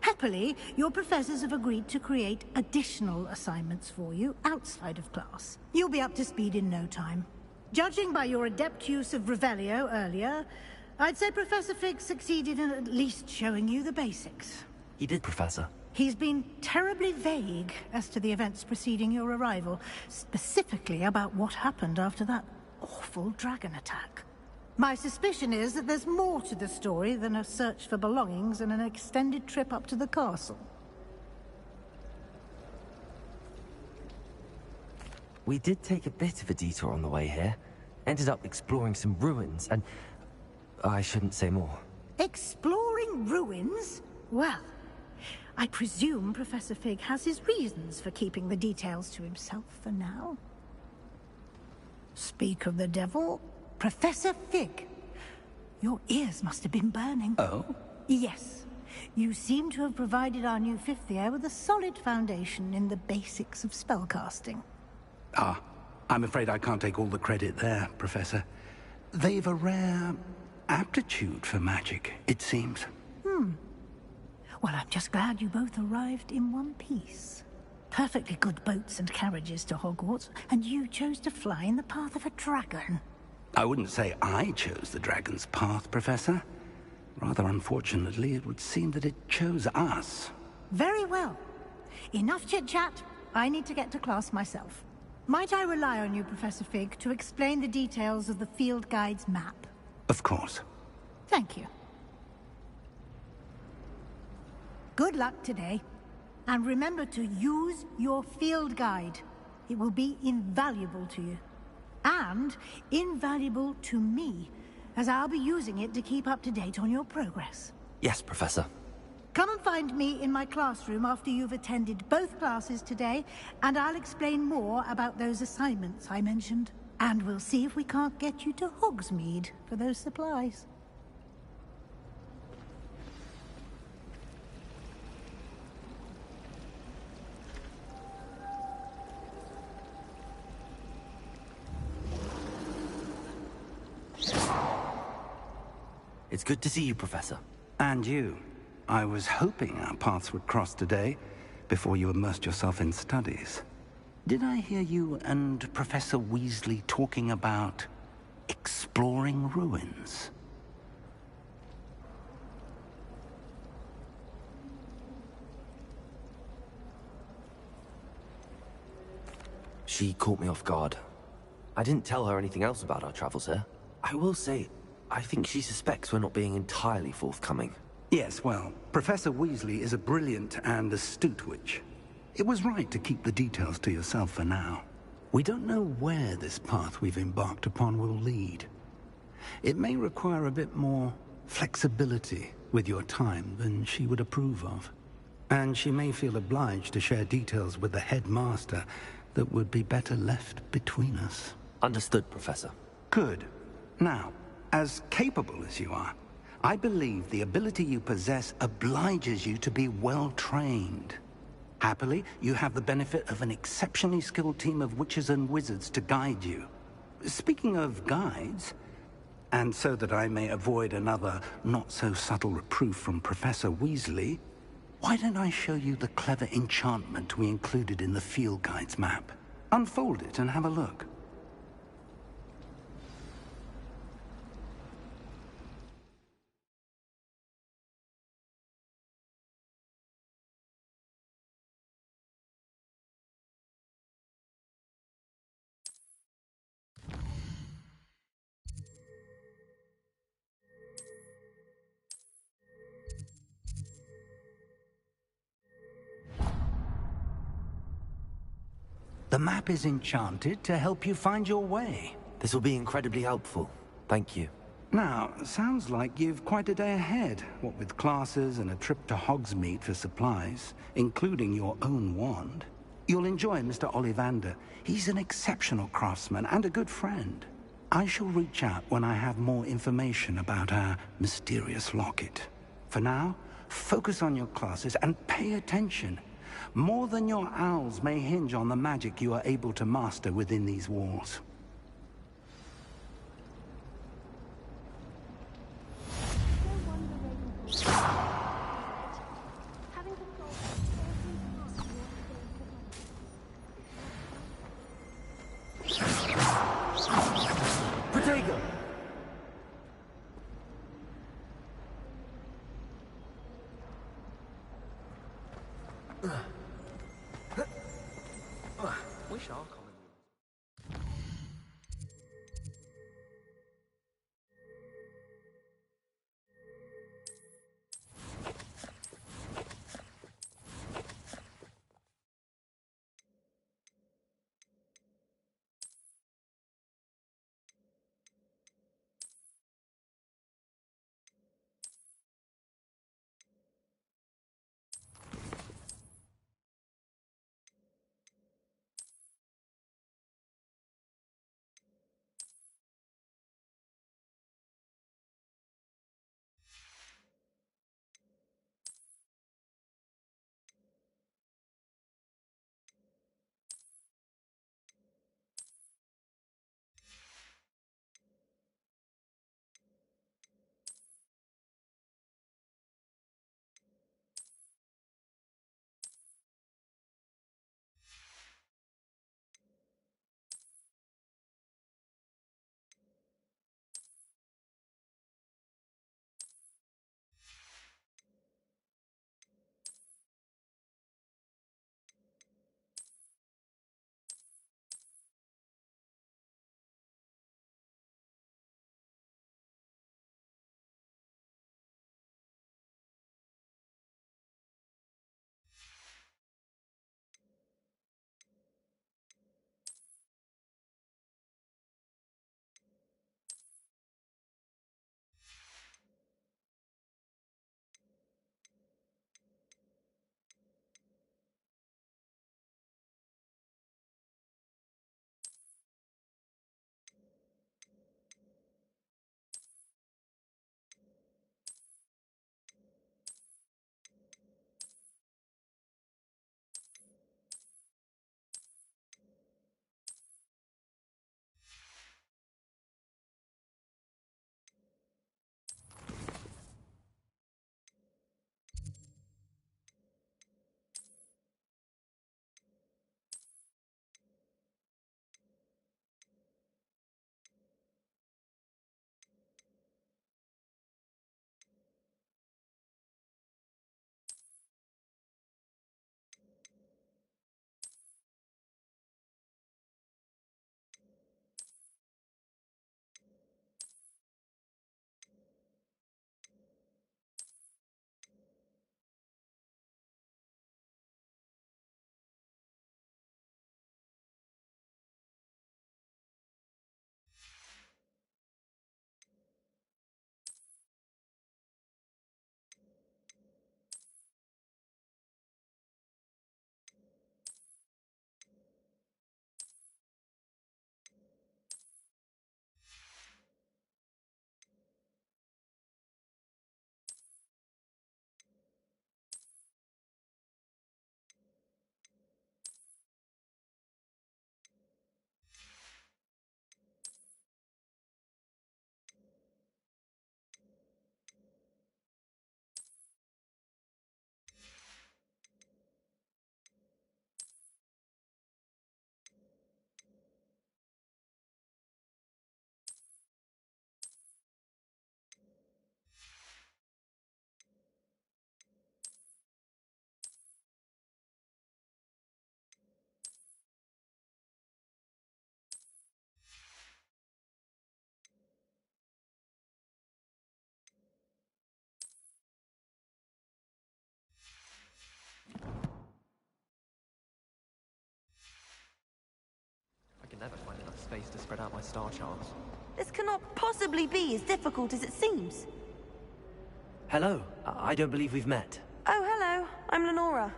Speaker 9: Happily, your professors have agreed to create additional assignments for you outside of class. You'll be up to speed in no time. Judging by your adept use of Revelio earlier, I'd say Professor Fig succeeded in at least showing you the basics.
Speaker 18: He did, Professor.
Speaker 9: He's been terribly vague as to the events preceding your arrival, specifically about what happened after that awful dragon attack. My suspicion is that there's more to the story than a search for belongings and an extended trip up to the castle.
Speaker 18: We did take a bit of a detour on the way here. Ended up exploring some ruins, and I shouldn't say more.
Speaker 9: Exploring ruins? Well, I presume Professor Fig has his reasons for keeping the details to himself for now. Speak of the devil, Professor Fig. Your ears must have been burning.
Speaker 2: Oh?
Speaker 9: Yes. You seem to have provided our new fifth year with a solid foundation in the basics of spellcasting.
Speaker 2: Ah, I'm afraid I can't take all the credit there, Professor. They've a rare aptitude for magic, it seems.
Speaker 9: Well, I'm just glad you both arrived in one piece. Perfectly good boats and carriages to Hogwarts, and you chose to fly in the path of a dragon.
Speaker 2: I wouldn't say I chose the dragon's path, Professor. Rather unfortunately, it would seem that it chose us.
Speaker 9: Very well. Enough chit-chat. I need to get to class myself. Might I rely on you, Professor Fig, to explain the details of the field guide's map?
Speaker 2: Of course.
Speaker 9: Thank you. Good luck today. And remember to use your field guide. It will be invaluable to you. And invaluable to me, as I'll be using it to keep up to date on your progress.
Speaker 18: Yes, Professor.
Speaker 9: Come and find me in my classroom after you've attended both classes today, and I'll explain more about those assignments I mentioned. And we'll see if we can't get you to Hogsmeade for those supplies.
Speaker 18: It's good to see you, Professor.
Speaker 2: And you. I was hoping our paths would cross today, before you immersed yourself in studies. Did I hear you and Professor Weasley talking about exploring ruins?
Speaker 18: She caught me off guard. I didn't tell her anything else about our travels here. I will say, I think she suspects we're not being entirely forthcoming.
Speaker 2: Yes, well, Professor Weasley is a brilliant and astute witch. It was right to keep the details to yourself for now. We don't know where this path we've embarked upon will lead. It may require a bit more flexibility with your time than she would approve of. And she may feel obliged to share details with the headmaster that would be better left between us.
Speaker 18: Understood, Professor.
Speaker 2: Good. Now, as capable as you are, I believe the ability you possess obliges you to be well trained. Happily, you have the benefit of an exceptionally skilled team of witches and wizards to guide you. Speaking of guides, and so that I may avoid another not-so-subtle reproof from Professor Weasley, why don't I show you the clever enchantment we included in the field guide's map? Unfold it and have a look. The map is enchanted to help you find your way.
Speaker 18: This will be incredibly helpful. Thank you.
Speaker 2: Now, sounds like you've quite a day ahead, what with classes and a trip to Hogsmeade for supplies, including your own wand. You'll enjoy Mr. Ollivander. He's an exceptional craftsman and a good friend. I shall reach out when I have more information about our mysterious locket. For now, focus on your classes and pay attention. More than your owls may hinge on the magic you are able to master within these walls.
Speaker 18: Protego!
Speaker 13: Wish our common
Speaker 17: spread out my star charts.
Speaker 19: This cannot possibly be as difficult as it seems.
Speaker 18: Hello. I don't believe we've met.
Speaker 19: Oh, hello. I'm Lenora.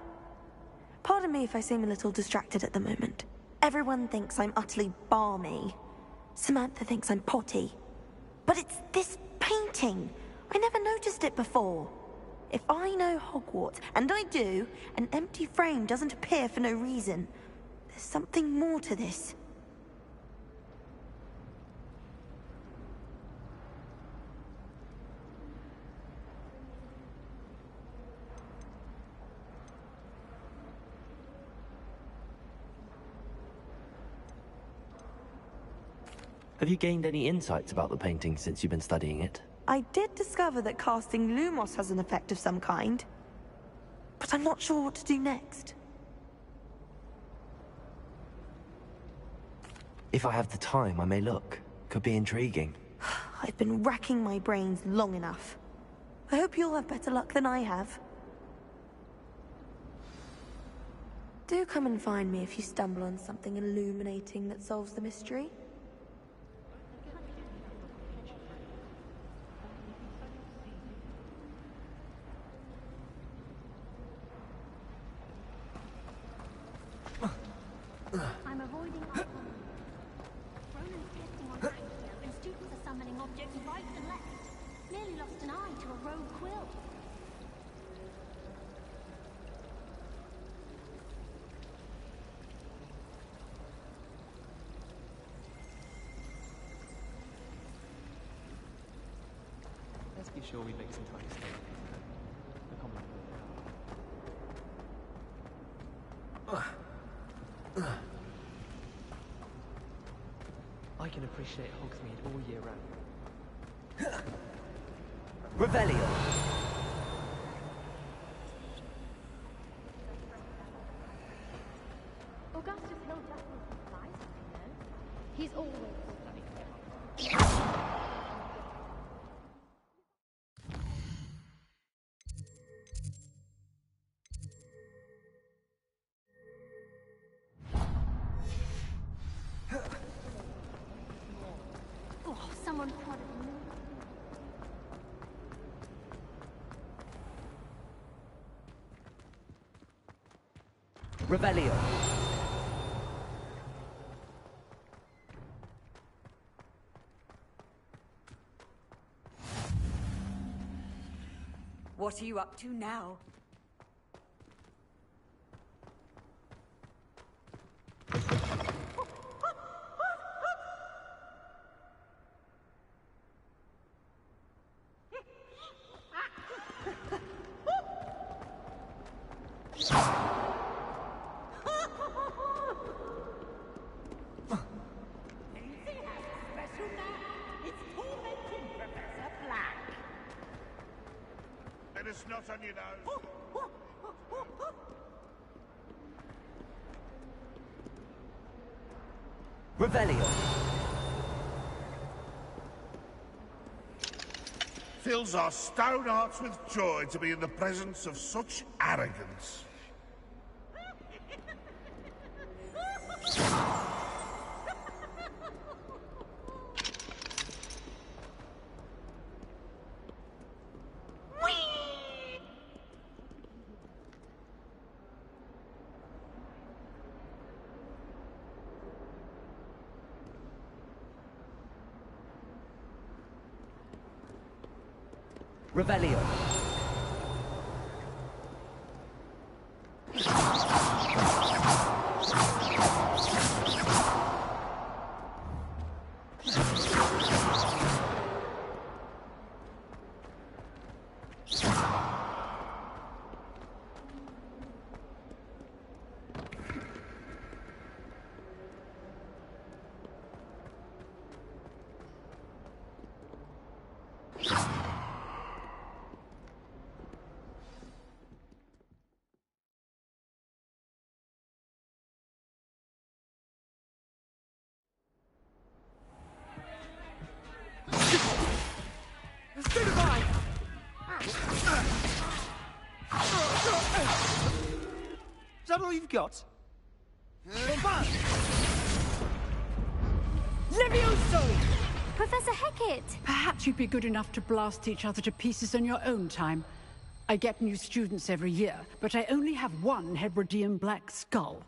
Speaker 19: Pardon me if I seem a little distracted at the moment. Everyone thinks I'm utterly balmy. Samantha thinks I'm potty. But it's this painting. I never noticed it before. If I know Hogwarts, and I do, an empty frame doesn't appear for no reason. There's something more to this.
Speaker 18: Have you gained any insights about the painting since you've been studying it?
Speaker 19: I did discover that casting Lumos has an effect of some kind. But I'm not sure what to do next.
Speaker 18: If I have the time, I may look. Could be intriguing.
Speaker 19: I've been racking my brains long enough. I hope you'll have better luck than I have. Do come and find me if you stumble on something illuminating that solves the mystery.
Speaker 12: I'm avoiding our Ronan's testing on rank here, and students are summoning objects right and left. Nearly lost an eye to a rogue quill.
Speaker 17: Let's be sure we make some time to stay. The common I can appreciate Hogsmeade all year round.
Speaker 18: Revelio.
Speaker 12: Augustus held back with surprise, you know. He's always someone prodded me.
Speaker 18: Revelio.
Speaker 20: What are you up to now?
Speaker 21: It's not on your nose.
Speaker 18: Revelio.
Speaker 21: Fills our stone hearts with joy to be in the presence of such arrogance.
Speaker 18: Revelio.
Speaker 22: Is that all you've got?
Speaker 20: Levioso!
Speaker 14: Professor Hecat!
Speaker 20: Perhaps you'd be good enough to blast each other to pieces in your own time. I get new students every year, but I only have one Hebridean black skull.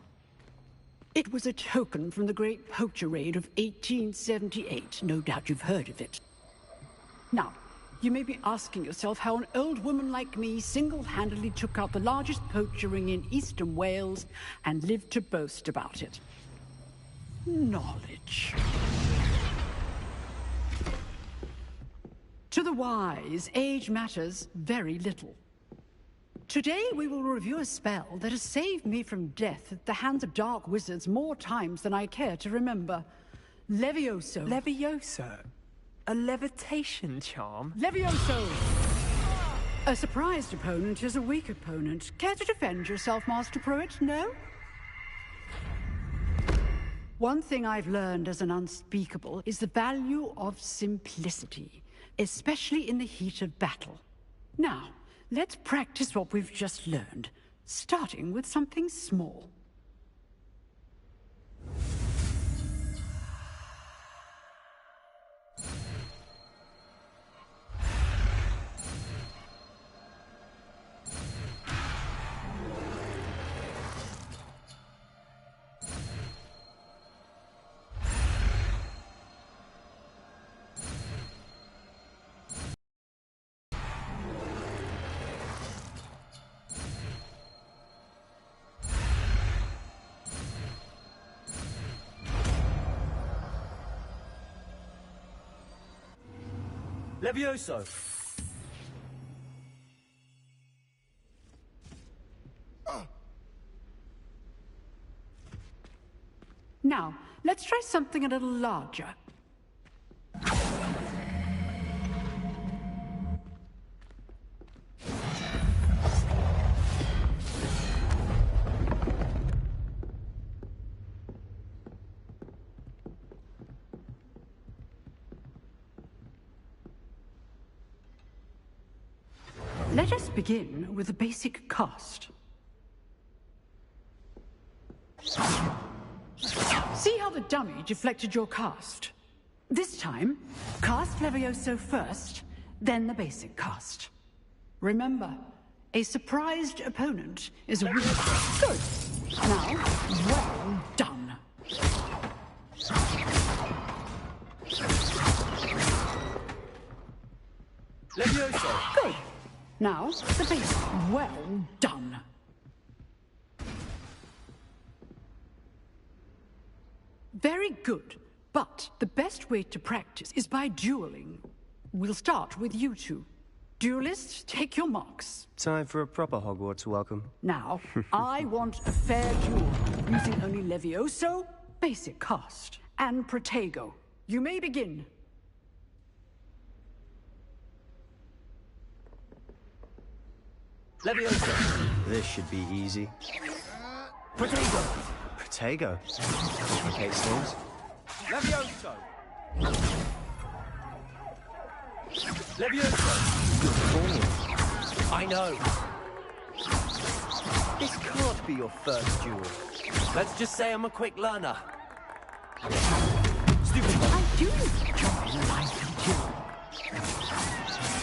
Speaker 20: It was a token from the Great Poacher Raid of 1878. No doubt you've heard of it. Now, you may be asking yourself how an old woman like me single-handedly took out the largest poacher ring in eastern Wales and lived to boast about it. Knowledge. To the wise, age matters very little. Today we will review a spell that has saved me from death at the hands of dark wizards more times than I care to remember. Levioso.
Speaker 17: Levioso? A levitation charm?
Speaker 20: Levioso! A surprised opponent is a weak opponent. Care to defend yourself, Master Pruitt? No? One thing I've learned as an unspeakable is the value of simplicity, especially in the heat of battle. Now, let's practice what we've just learned, starting with something small.
Speaker 18: Levioso!
Speaker 20: Now, let's try something a little larger. Let us begin with a basic cast. See how the dummy deflected your cast? This time, cast Levioso first, then the basic cast. Remember, a surprised opponent is a weak... Good. Now, well done.
Speaker 18: Levioso!
Speaker 20: Good. Now, the basic. Well done. Very good. But the best way to practice is by dueling. We'll start with you two. Duelists, take your marks.
Speaker 22: Time for a proper Hogwarts welcome.
Speaker 20: Now, I want a fair duel, using only Levioso, basic cast, and Protego. You may begin.
Speaker 18: Levioso!
Speaker 22: This should be easy.
Speaker 18: Protego!
Speaker 22: Protego. Okay, Stones.
Speaker 18: Levioso! Levioso!
Speaker 22: Good form.
Speaker 18: I know. This can't be your first duel. Let's just say I'm a quick learner. Stupid.
Speaker 20: I do enjoy a lively duel.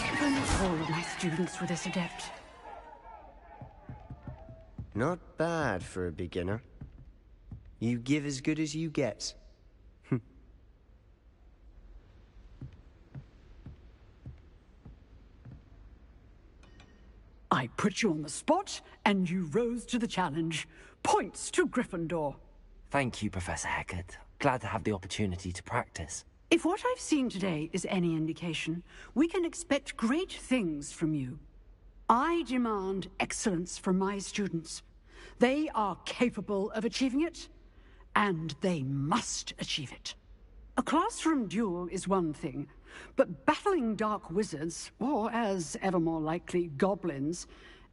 Speaker 20: If only all of my students were this adept.
Speaker 22: Not bad for a beginner. You give as good as you get.
Speaker 20: I put you on the spot, and you rose to the challenge. Points to Gryffindor.
Speaker 1: Thank you, Professor Hecat. Glad to have the opportunity to practice.
Speaker 20: If what I've seen today is any indication, we can expect great things from you. I demand excellence from my students. They are capable of achieving it, and they must achieve it. A classroom duel is one thing, but battling dark wizards, or as ever more likely, goblins,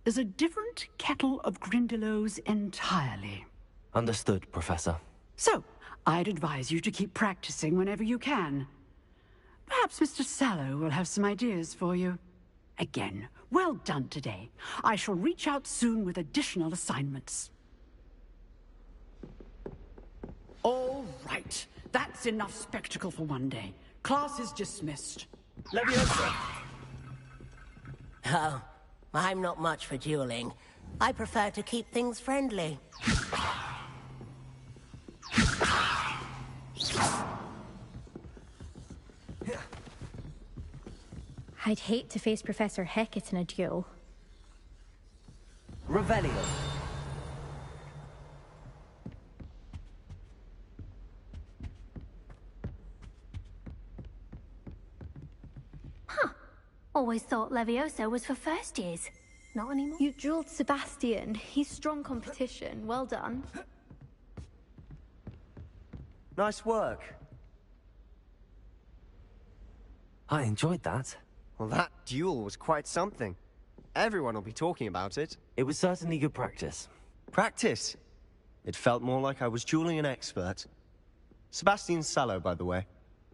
Speaker 20: is a different kettle of Grindylows entirely.
Speaker 1: Understood, Professor.
Speaker 20: So, I'd advise you to keep practicing whenever you can. Perhaps Mr. Sallow will have some ideas for you. Again, well done today. I shall reach out soon with additional assignments. All right. That's enough spectacle for one day. Class is dismissed.
Speaker 3: Leviosa! Oh, I'm not much for dueling. I prefer to keep things friendly.
Speaker 14: I'd hate to face Professor Hecat in a duel.
Speaker 1: Revelio.
Speaker 12: Huh. Always thought Leviosa was for first years. Not anymore.
Speaker 14: You dueled Sebastian. He's strong competition. Well done.
Speaker 22: Nice work.
Speaker 1: I enjoyed that.
Speaker 22: Well, that duel was quite something. Everyone will be talking about it.
Speaker 1: It was certainly good practice.
Speaker 22: Practice? It felt more like I was dueling an expert. Sebastian Sallow, by the way.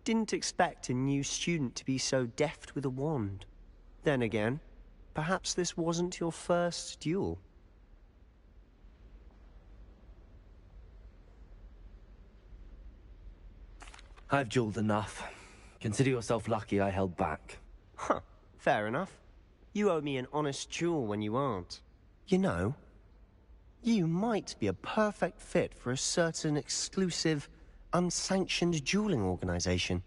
Speaker 22: Didn't expect a new student to be so deft with a wand. Then again, perhaps this wasn't your first duel.
Speaker 1: I've dueled enough. Consider yourself lucky I held back.
Speaker 22: Huh, fair enough. You owe me an honest duel when you aren't. You know, you might be a perfect fit for a certain exclusive, unsanctioned dueling organization.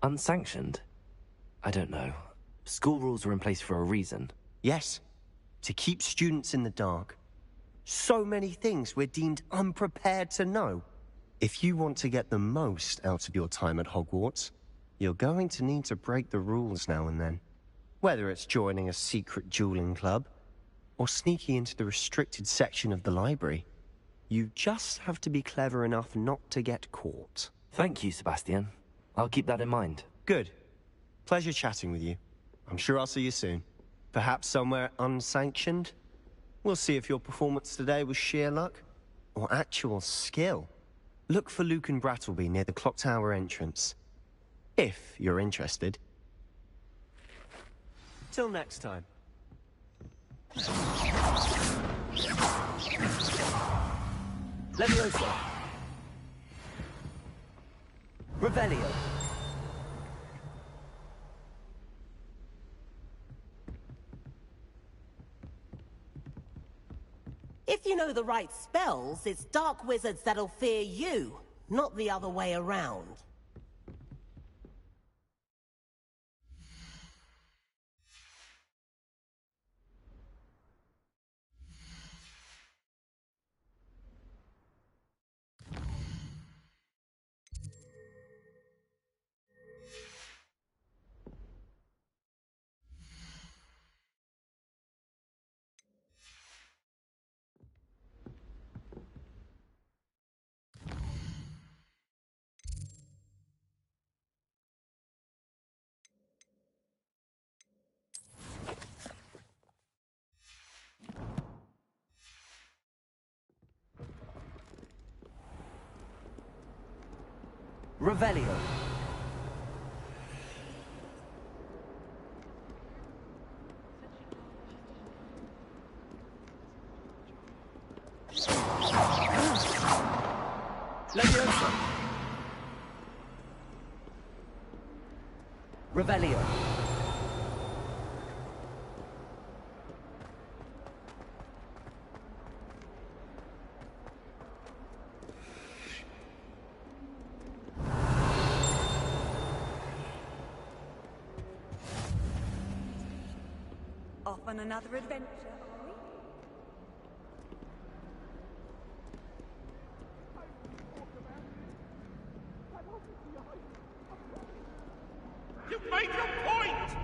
Speaker 1: Unsanctioned? I don't know. School rules are in place for a reason.
Speaker 22: Yes, to keep students in the dark. So many things we're deemed unprepared to know. If you want to get the most out of your time at Hogwarts, you're going to need to break the rules now and then. Whether it's joining a secret dueling club, or sneaking into the restricted section of the library, you just have to be clever enough not to get caught.
Speaker 1: Thank you, Sebastian. I'll keep that in mind.
Speaker 22: Good. Pleasure chatting with you. I'm sure I'll see you soon. Perhaps somewhere unsanctioned? We'll see if your performance today was sheer luck, or actual skill. Look for Luke and Brattleby near the clock tower entrance. If you're interested. Till next time.
Speaker 1: Leviosa. Revelio.
Speaker 3: If you know the right spells, it's dark wizards that'll fear you, not the other way around.
Speaker 1: Revelio. Leviosa. Revelio.
Speaker 6: Off on another adventure, are we?
Speaker 21: You've made your point!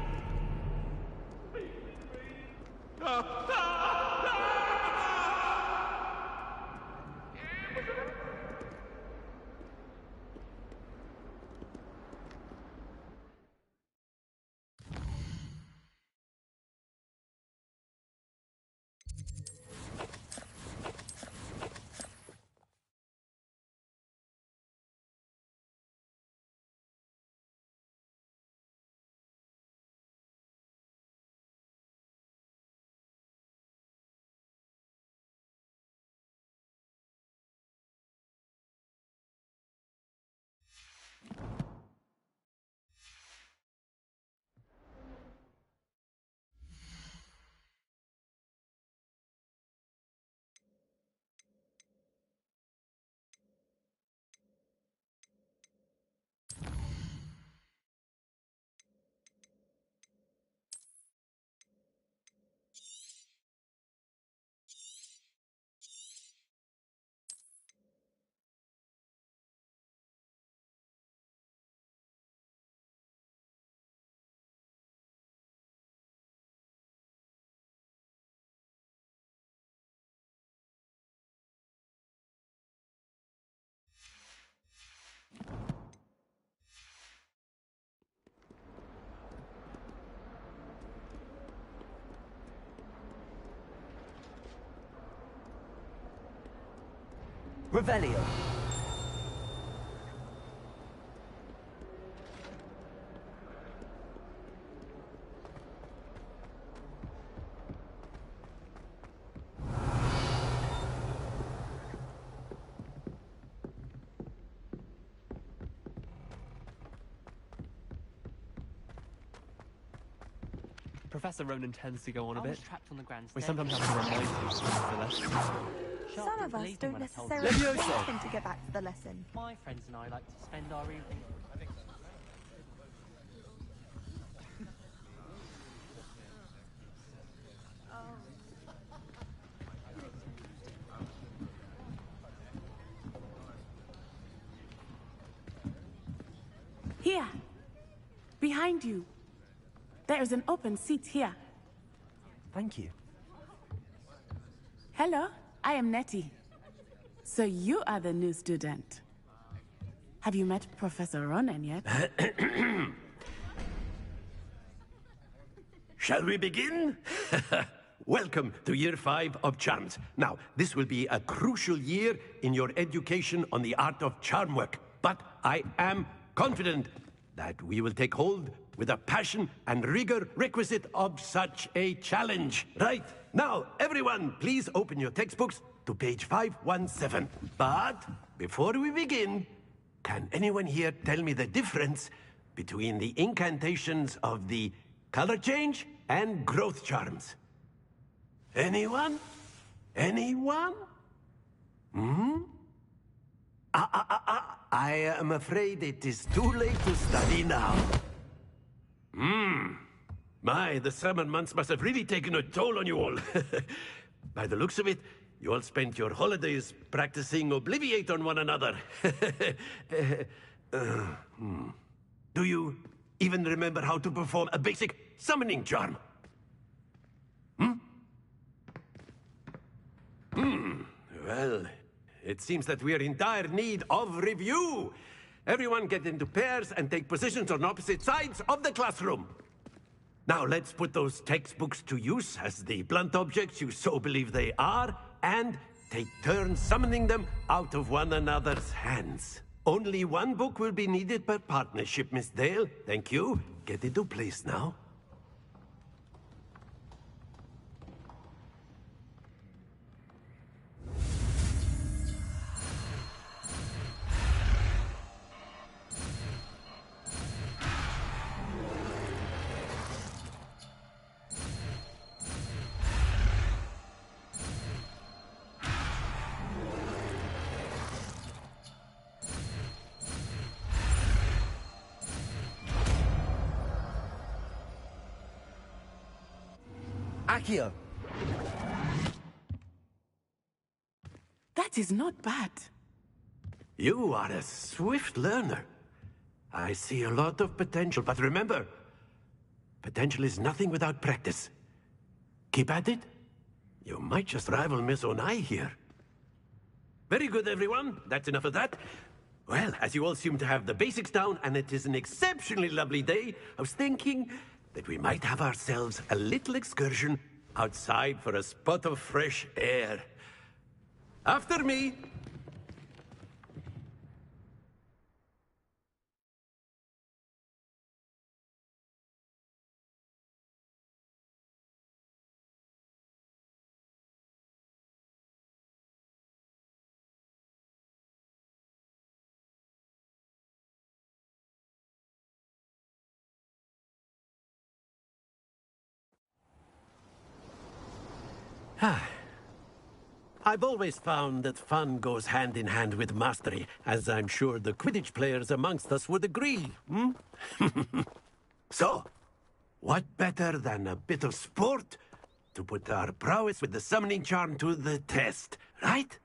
Speaker 1: Revelio.
Speaker 17: Professor Ronan tends to go on a
Speaker 5: I
Speaker 17: bit.
Speaker 5: was trapped on the grand
Speaker 17: We
Speaker 5: staircase.
Speaker 17: sometimes have to remind him for this.
Speaker 19: Some of us don't necessarily
Speaker 17: Levioso.
Speaker 19: want him to get back to the lesson.
Speaker 5: My friends and I like to spend our evening.
Speaker 15: Here. Behind you. There is an open seat here.
Speaker 18: Thank you.
Speaker 15: Hello, I am Nettie. So you are the new student. Have you met Professor Ronan yet?
Speaker 7: Shall we begin? Welcome to Year 5 of Charms. Now, this will be a crucial year in your education on the art of charm work. But I am confident that we will take hold with a passion and rigor requisite of such a challenge. Right, now, everyone, please open your textbooks to page 517. But before we begin, can anyone here tell me the difference between the incantations of the color change and growth charms? Anyone? Anyone? I am afraid it is too late to study now. My, the summer months must have really taken a toll on you all. By the looks of it, you all spent your holidays practicing Obliviate on one another. Do you even remember how to perform a basic summoning charm? Well, it seems that we are in dire need of review. Everyone get into pairs and take positions on opposite sides of the classroom. Now let's put those textbooks to use as the blunt objects you so believe they are, and take turns summoning them out of one another's hands. Only one book will be needed per partnership, Miss Dale. Thank you. Get into place now.
Speaker 18: Accio!
Speaker 15: That is not bad.
Speaker 7: You are a swift learner. I see a lot of potential, but remember, potential is nothing without practice. Keep at it. You might just rival Miss Onai here. Very good, everyone. That's enough of that. Well, as you all seem to have the basics down, and it is an exceptionally lovely day, I was thinking that we might have ourselves a little excursion outside for a spot of fresh air. After me. I've always found that fun goes hand in hand with mastery, as I'm sure the Quidditch players amongst us would agree. So, what better than a bit of sport to put our prowess with the summoning charm to the test, right?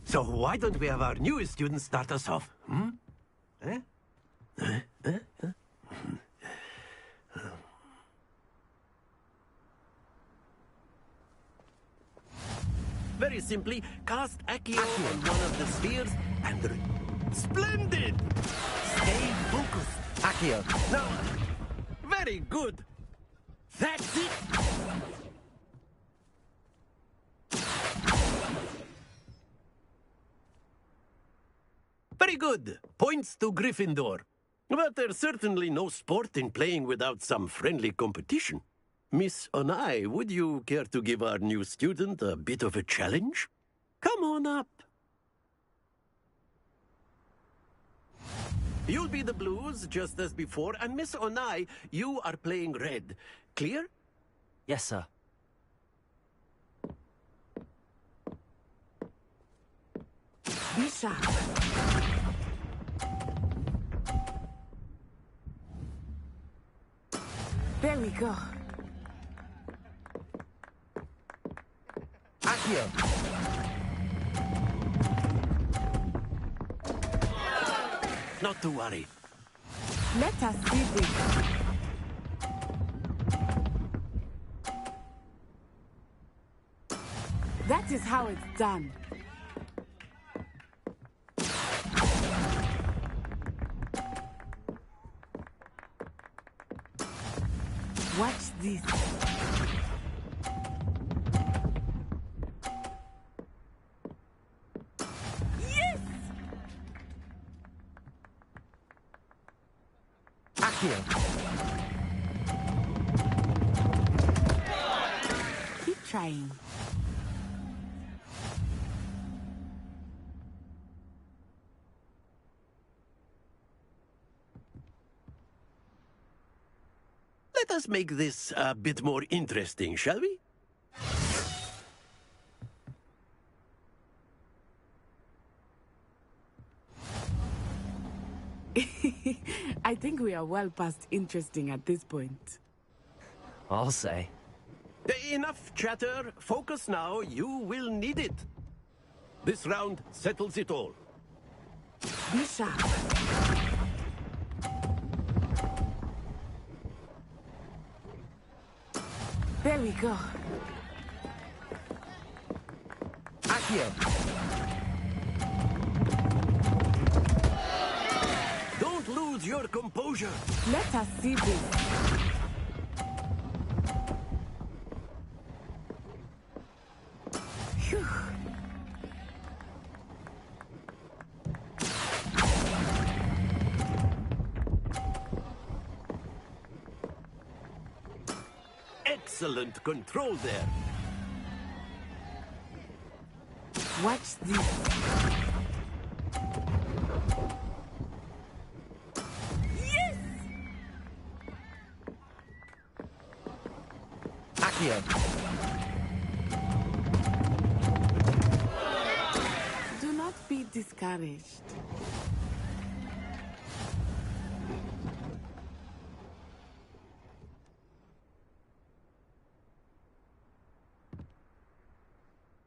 Speaker 7: So why don't we have our newest student start us off? Very simply, cast Accio on one of the spheres and Splendid! Stay focused,
Speaker 18: Accio.
Speaker 7: Now, very good. That's it. Very good. Points to Gryffindor. But there's certainly no sport in playing without some friendly competition. Miss Onai, would you care to give our new student a bit of a challenge? Come on up. You'll be the blues, just as before, and Miss Onai, you are playing red. Clear?
Speaker 1: Yes, sir.
Speaker 15: Be sharp. There we go.
Speaker 18: Accio.
Speaker 7: Not to worry.
Speaker 15: Let us see this. That is how it's done. Watch this. Yes!
Speaker 18: Accio.
Speaker 15: Keep trying.
Speaker 7: Let us make this a bit more interesting, shall we?
Speaker 15: I think we are well past interesting at this point.
Speaker 1: I'll say.
Speaker 7: Enough chatter. Focus now. You will need it. This round settles it all.
Speaker 15: Be sharp. There we go.
Speaker 18: Accio.
Speaker 7: Don't lose your composure.
Speaker 15: Let us see this. Phew.
Speaker 7: Excellent control there.
Speaker 15: Watch this. Yes!
Speaker 18: Accio.
Speaker 15: Do not be discouraged.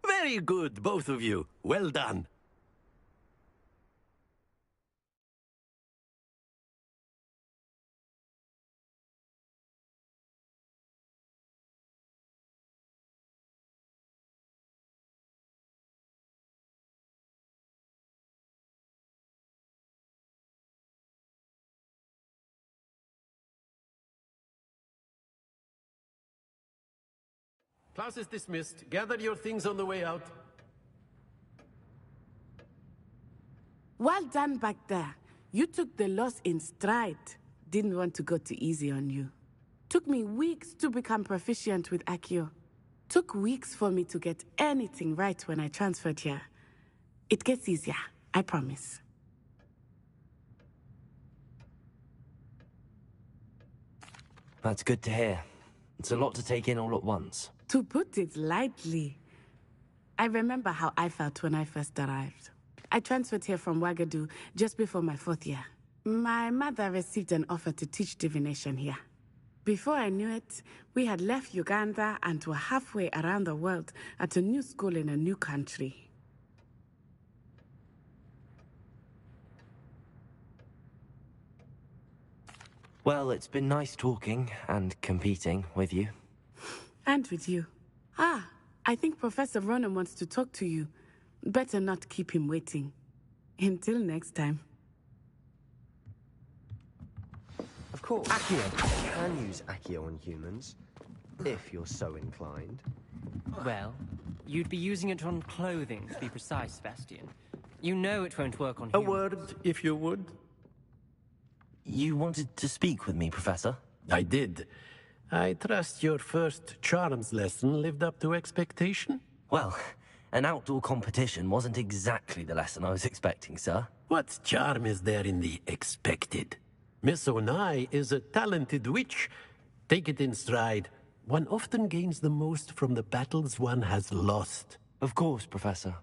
Speaker 7: Very good, both of you. Well done. Class is dismissed. Gather your things on the way out.
Speaker 15: Well done back there. You took the loss in stride. Didn't want to go too easy on you. Took me weeks to become proficient with Accio. Took weeks for me to get anything right when I transferred here. It gets easier, I promise.
Speaker 1: That's good to hear. It's a lot to take in all at once.
Speaker 15: To put it lightly, I remember how I felt when I first arrived. I transferred here from Wagadu just before my 4th year. My mother received an offer to teach divination here. Before I knew it, we had left Uganda and were halfway around the world at a new school in a new country.
Speaker 1: Well, it's been nice talking and competing with you.
Speaker 15: And with you. Ah, I think Professor Ronan wants to talk to you. Better not keep him waiting. Until next time.
Speaker 22: Of course. Accio. You can use Accio on humans, if you're so inclined.
Speaker 5: Well, you'd be using it on clothing, to be precise, Sebastian. You know it won't work on
Speaker 7: A
Speaker 5: humans.
Speaker 7: word, if you would.
Speaker 1: You wanted to speak with me, Professor?
Speaker 7: I did. I trust your first charms lesson lived up to expectation?
Speaker 1: Well, an outdoor competition wasn't exactly the lesson I was expecting, sir.
Speaker 7: What charm is there in the expected? Miss Onai is a talented witch. Take it in stride. One often gains the most from the battles one has lost.
Speaker 1: Of course, Professor.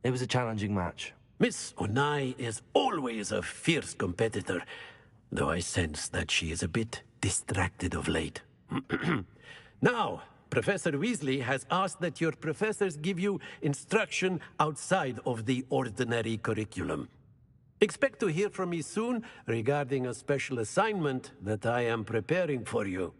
Speaker 1: It was a challenging match.
Speaker 7: Miss Onai is always a fierce competitor, though I sense that she is a bit distracted of late. Now, Professor Weasley has asked that your professors give you instruction outside of the ordinary curriculum. Expect to hear from me soon regarding a special assignment that I am preparing for you.